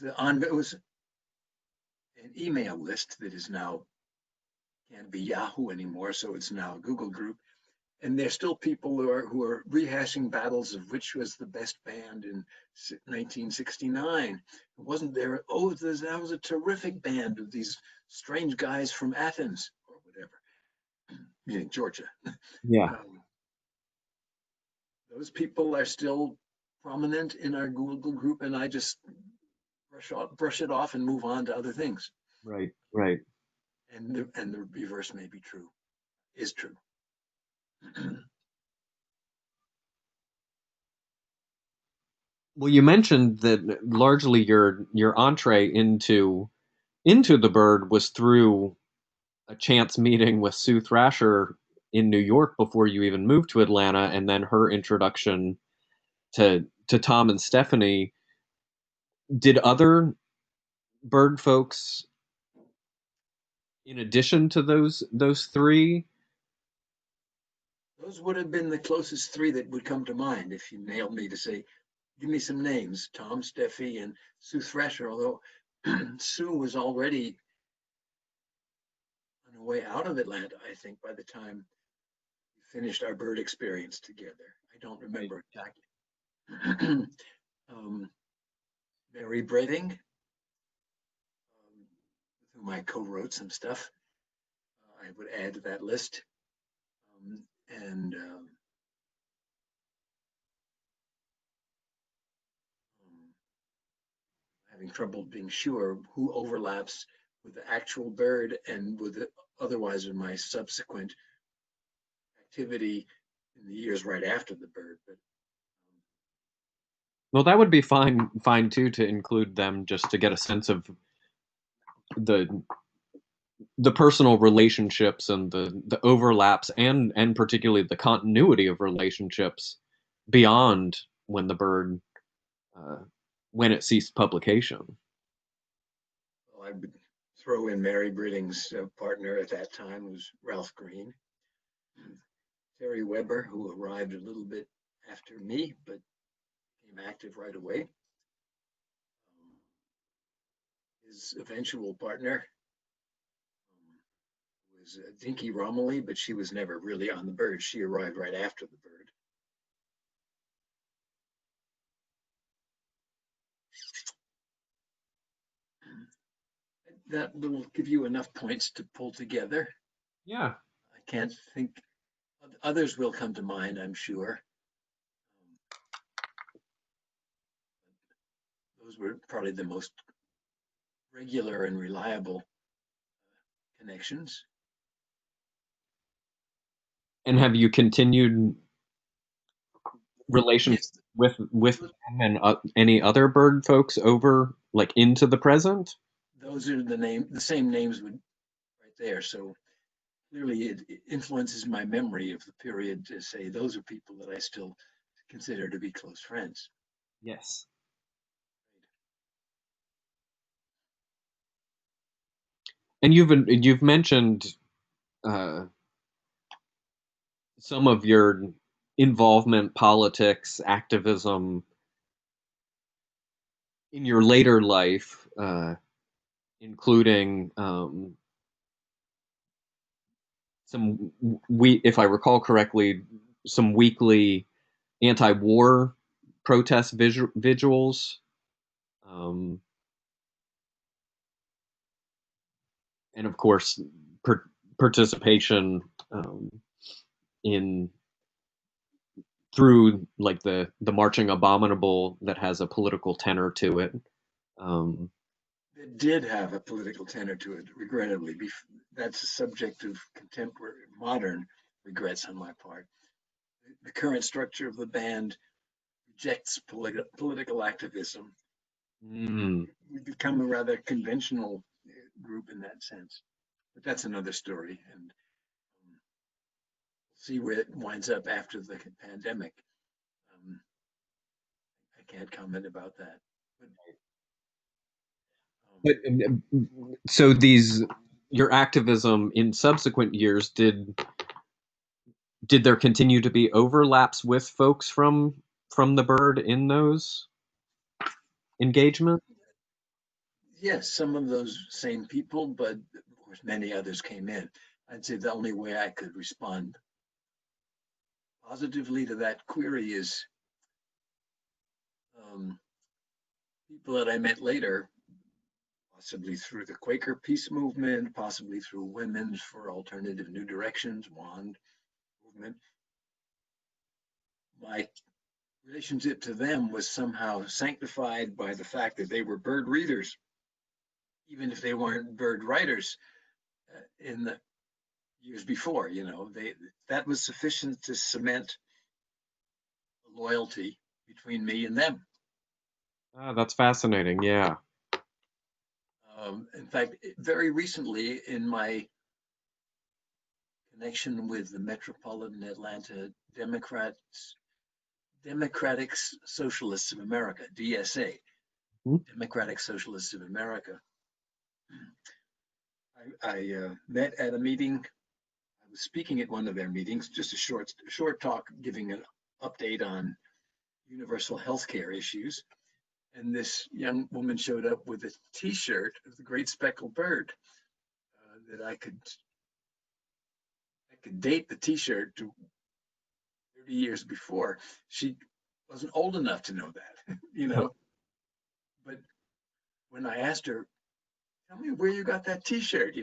it was an email list that is now can't be Yahoo anymore, so it's now a Google group. And there's still people who are rehashing battles of which was the best band in 1969. Wasn't there? Oh, that was a terrific band of these strange guys from Athens or whatever, meaning Georgia. Yeah. Those people are still prominent in our Google group, and I just brush it off and move on to other things. Right. Right. And the reverse may be true, is true. Well, you mentioned that largely your entree into the bird was through a chance meeting with Sue Thrasher in New York before you even moved to Atlanta, and then her introduction to Tom and Stephanie. Did other bird folks, in addition to those three? Those would have been the closest three that would come to mind if you nailed me to say, give me some names, Tom, Steffi, and Sue Thrasher, although Sue was already on her way out of Atlanta, I think, by the time we finished our bird experience together. I don't remember exactly. Mary Breding, with whom I co-wrote some stuff, I would add to that list. And having trouble being sure who overlaps with the actual bird and with the, otherwise in my subsequent activity in the years right after the bird. But Well, that would be fine too, to include them just to get a sense of the the personal relationships and the overlaps and particularly the continuity of relationships beyond when the bird uh, when it ceased publication. I would throw in Mary Britting's partner at that time was Ralph Green. Terry Weber, who arrived a little bit after me, but became active right away. His eventual partner was Dinky Romilly, but she was never really on the bird. She arrived right after the bird. That will give you enough points to pull together. Yeah. I can't think, others will come to mind, I'm sure. Those were probably the most regular and reliable connections. And have you continued relations Yes, with them and any other bird folks over like into the present? those are the same names would right there. So clearly it influences my memory of the period to say those are people that I still consider to be close friends. Yes. And you've mentioned uh, some of your involvement, politics, activism in your later life, including some if I recall correctly, some weekly anti-war protest vigils, um, and of course, participation um, in through like the marching abominable that has a political tenor to it. Um, It did have a political tenor to it, regrettably. That's a subject of contemporary, modern regrets on my part. The current structure of the band rejects political activism. mm, We've become a rather conventional group in that sense. But that's another story, and see where it winds up after the pandemic. Um, I can't comment about that. But, But so these your activism in subsequent years, did there continue to be overlaps with folks from the bird in those engagements? yes, some of those same people, but of course many others came in. I'd say the only way I could respond positively to that query is people that I met later, possibly through the Quaker peace movement, possibly through Women's for Alternative New Directions, WAND movement. My relationship to them was somehow sanctified by the fact that they were bird readers, even if they weren't bird writers in the years before. That was sufficient to cement loyalty between me and them. Ah, that's fascinating. Yeah. In fact, very recently, in my connection with the Metropolitan Atlanta Democratic Socialists of America, DSA, Hmm. Democratic Socialists of America, I met at a meeting. I was speaking at one of their meetings, just a short talk, giving an update on universal health care issues. And this young woman showed up with a T-shirt of the Great Speckled Bird that I could date the T-shirt to 30 years before. She wasn't old enough to know that, But when I asked her, "Tell me where you got that T-shirt,"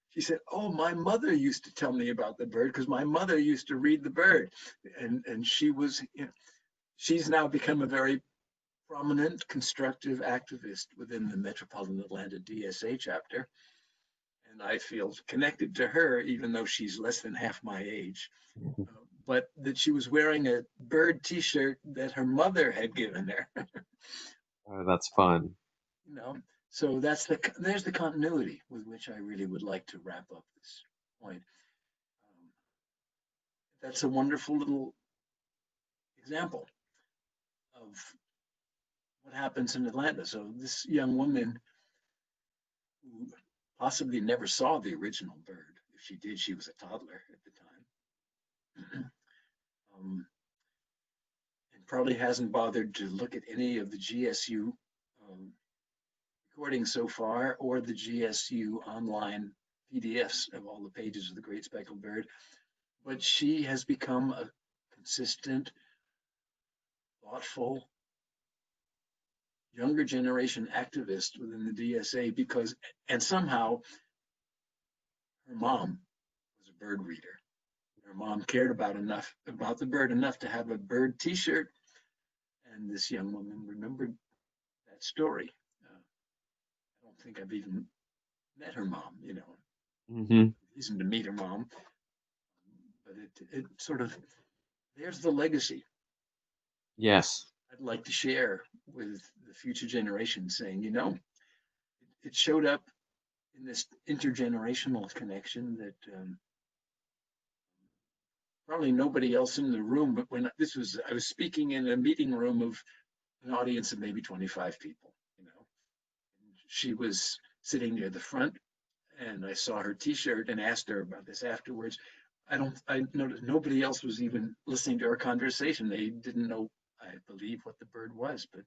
she said, "Oh, my mother used to tell me about the bird because my mother used to read the bird, and she's now become a very prominent, constructive activist within the Metropolitan Atlanta DSA chapter, and I feel connected to her, even though she's less than half my age." But that she was wearing a bird T-shirt that her mother had given her. Oh, that's fun. you know, so there's the continuity with which I really would like to wrap up this point. Um, that's a wonderful little example of what happens in Atlanta. So this young woman who possibly never saw the original bird. If she did, she was a toddler at the time. And probably hasn't bothered to look at any of the GSU recordings so far or the GSU online PDFs of all the pages of the Great Speckled Bird. But she has become a consistent, thoughtful, younger generation activist within the DSA and somehow her mom was a bird reader. Her mom cared about the bird enough to have a bird T-shirt, and this young woman remembered that story. I don't think I've even met her mom. Hmm. Reason to meet her mom, but it sort of there's the legacy Yes. I'd like to share with the future generation, saying, it showed up in this intergenerational connection that probably nobody else in the room, but I was speaking in a meeting room of an audience of maybe 25 people, she was sitting near the front and I saw her T-shirt and asked her about this afterwards. I noticed nobody else was even listening to our conversation. They didn't know, I believe, what the bird was, but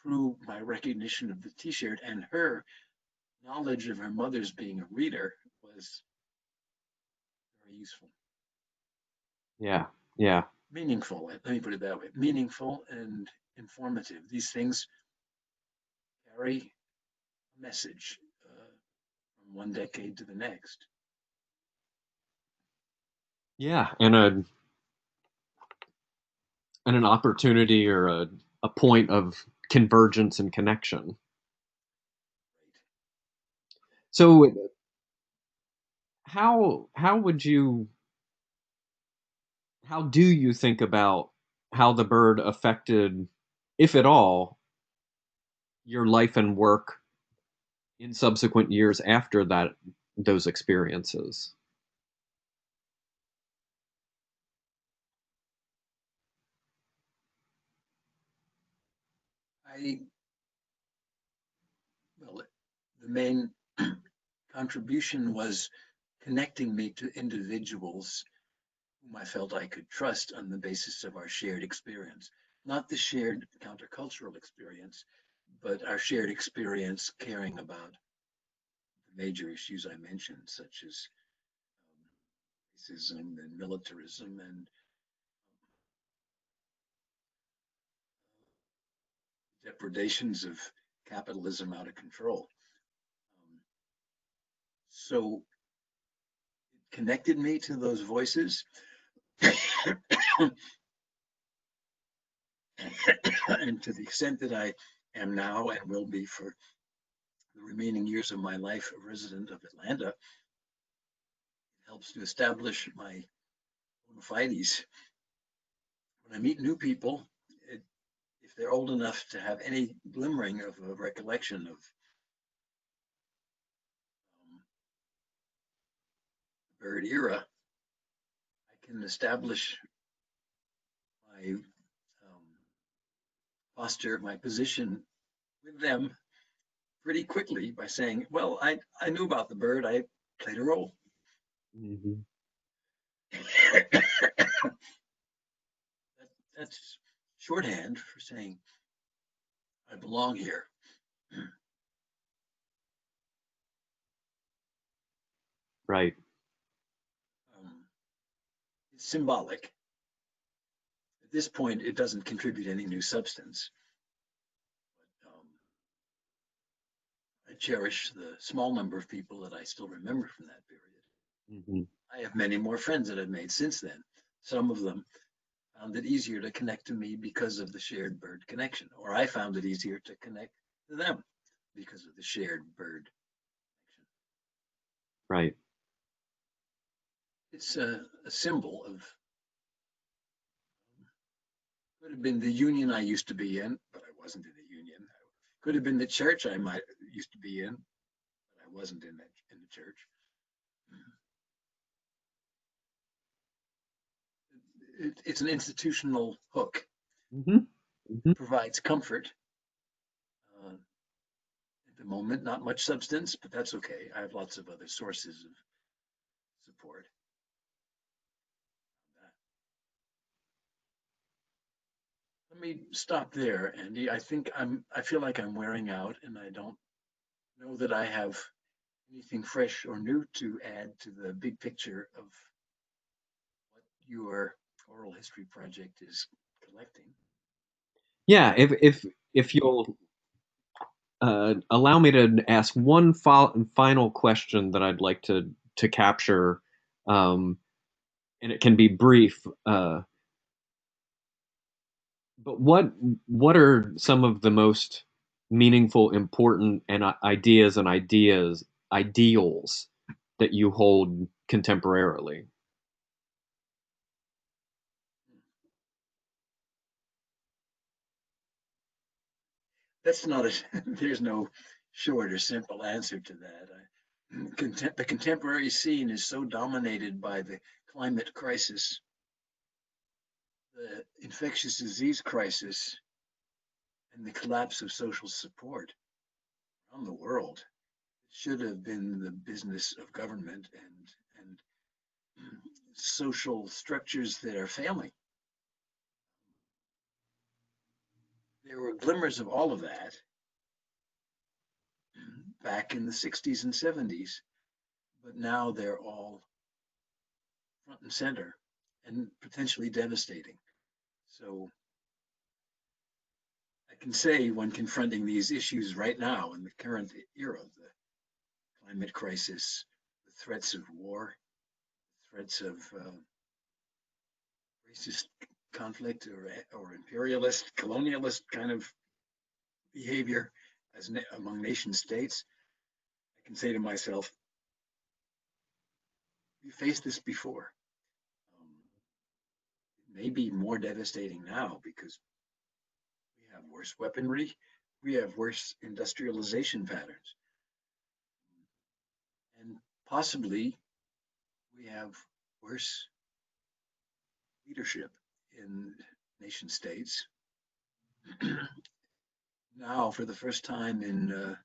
through my recognition of the T-shirt and her knowledge of her mother's being a reader was very useful. Yeah. Yeah. Meaningful, let me put it that way, meaningful and informative. These things carry a message from one decade to the next. Yeah. And an opportunity or a point of convergence and connection. So how would you how do you think about how the bird affected, if at all, your life and work in subsequent years after those experiences? well, the main contribution was connecting me to individuals whom I felt I could trust on the basis of our shared experience, not the shared countercultural experience, but our shared experience caring about the major issues I mentioned, such as racism and militarism and depredations of capitalism out of control. So it connected me to those voices. And to the extent that I am now and will be for the remaining years of my life a resident of Atlanta, it helps to establish my bona fides. When I meet new people, if they're old enough to have any glimmering of a recollection of the Byrd era, I can establish my posture, my position with them pretty quickly by saying, well, I knew about the Byrd, I played a role. Mm-hmm. That's shorthand for saying I belong here. Right. It's symbolic. At this point, it doesn't contribute any new substance. But, I cherish the small number of people that I still remember from that period. Mm-hmm. I have many more friends that I've made since then. Some of them found it easier to connect to me because of the shared Byrd connection, or I found it easier to connect to them because of the shared Byrd connection. Right. It's a symbol of, could have been the union I used to be in, but I wasn't in a union. Could have been the church I might used to be in, but I wasn't in the church. It's an institutional hook. Mm-hmm. Mm-hmm. Provides comfort. At the moment, not much substance, but that's okay. I have lots of other sources of support. Let me stop there, Andy. I feel like I'm wearing out, and I don't know that I have anything fresh or new to add to the big picture of what your oral history project is collecting. Yeah. If you'll allow me to ask one final question that I'd like to capture, and it can be brief. But what are some of the most meaningful, important, and ideals that you hold contemporarily? That's not there's no short or simple answer to that. The contemporary scene is so dominated by the climate crisis, the infectious disease crisis, and the collapse of social support around the world. It should have been the business of government and social structures that are failing. There were glimmers of all of that back in the 60s and 70s, but now they're all front and center and potentially devastating. So I can say when confronting these issues right now in the current era, the climate crisis, the threats of war, threats of racist conflict or imperialist, colonialist kind of behavior among nation states, I can say to myself, we faced this before. It may be more devastating now because we have worse weaponry, we have worse industrialization patterns, and possibly we have worse leadership in nation states. now, for the first time in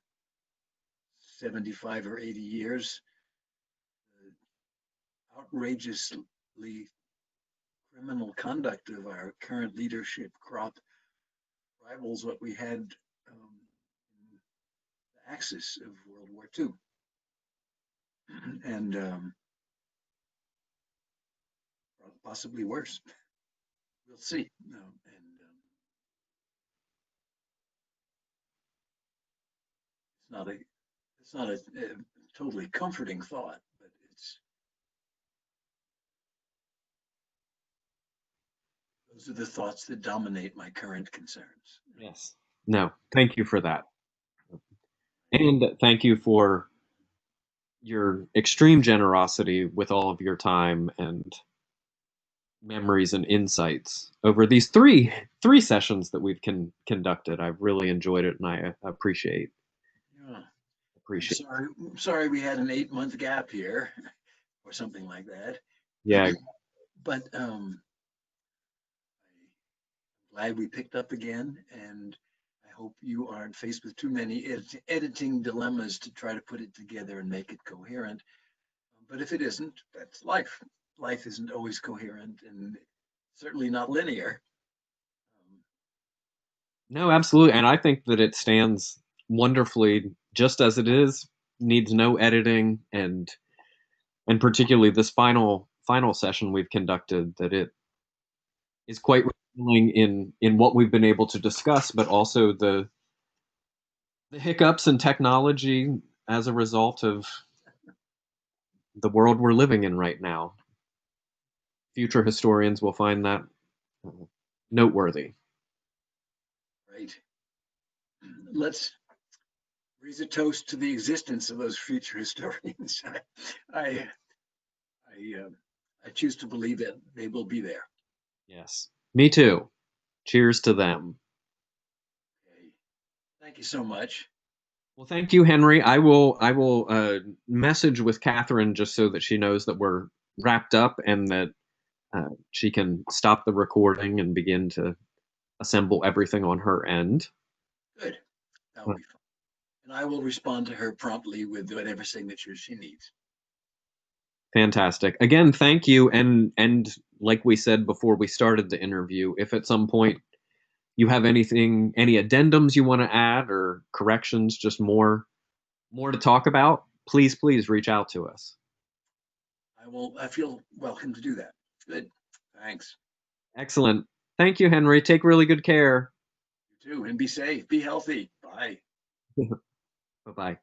75 or 80 years, outrageously criminal conduct of our current leadership crop rivals what we had in the axis of World War II. And possibly worse. We'll see. It's not a totally comforting thought, but those are the thoughts that dominate my current concerns. Yes. No, thank you for that. And thank you for your extreme generosity with all of your time and memories and insights over these three sessions that we've conducted. I've really enjoyed it, and I appreciate. Yeah. I'm sorry we had an 8-month gap here, or something like that. Yeah. But I'm glad we picked up again, and I hope you aren't faced with too many editing dilemmas to try to put it together and make it coherent. But if it isn't, that's life. Life isn't always coherent and certainly not linear. No, absolutely. And I think that it stands wonderfully just as it is, needs no editing, and particularly this final session we've conducted, that it is quite revealing in what we've been able to discuss, but also the hiccups in technology as a result of the world we're living in right now. Future historians will find that noteworthy. Right. Let's raise a toast to the existence of those future historians. I choose to believe that they will be there. Yes, me too. Cheers to them. Okay. Thank you so much. Well, thank you, Henry. I will message with Catherine just so that she knows that we're wrapped up and that she can stop the recording and begin to assemble everything on her end. Good. That will be fun. And I will respond to her promptly with whatever signatures she needs. Fantastic. Again, thank you. And like we said before we started the interview, if at some point you have any addendums you want to add or corrections, just more to talk about, please reach out to us. I feel welcome to do that. Good. Thanks. Excellent. Thank you, Henry. Take really good care. You too. And be safe. Be healthy. Bye. Bye-bye.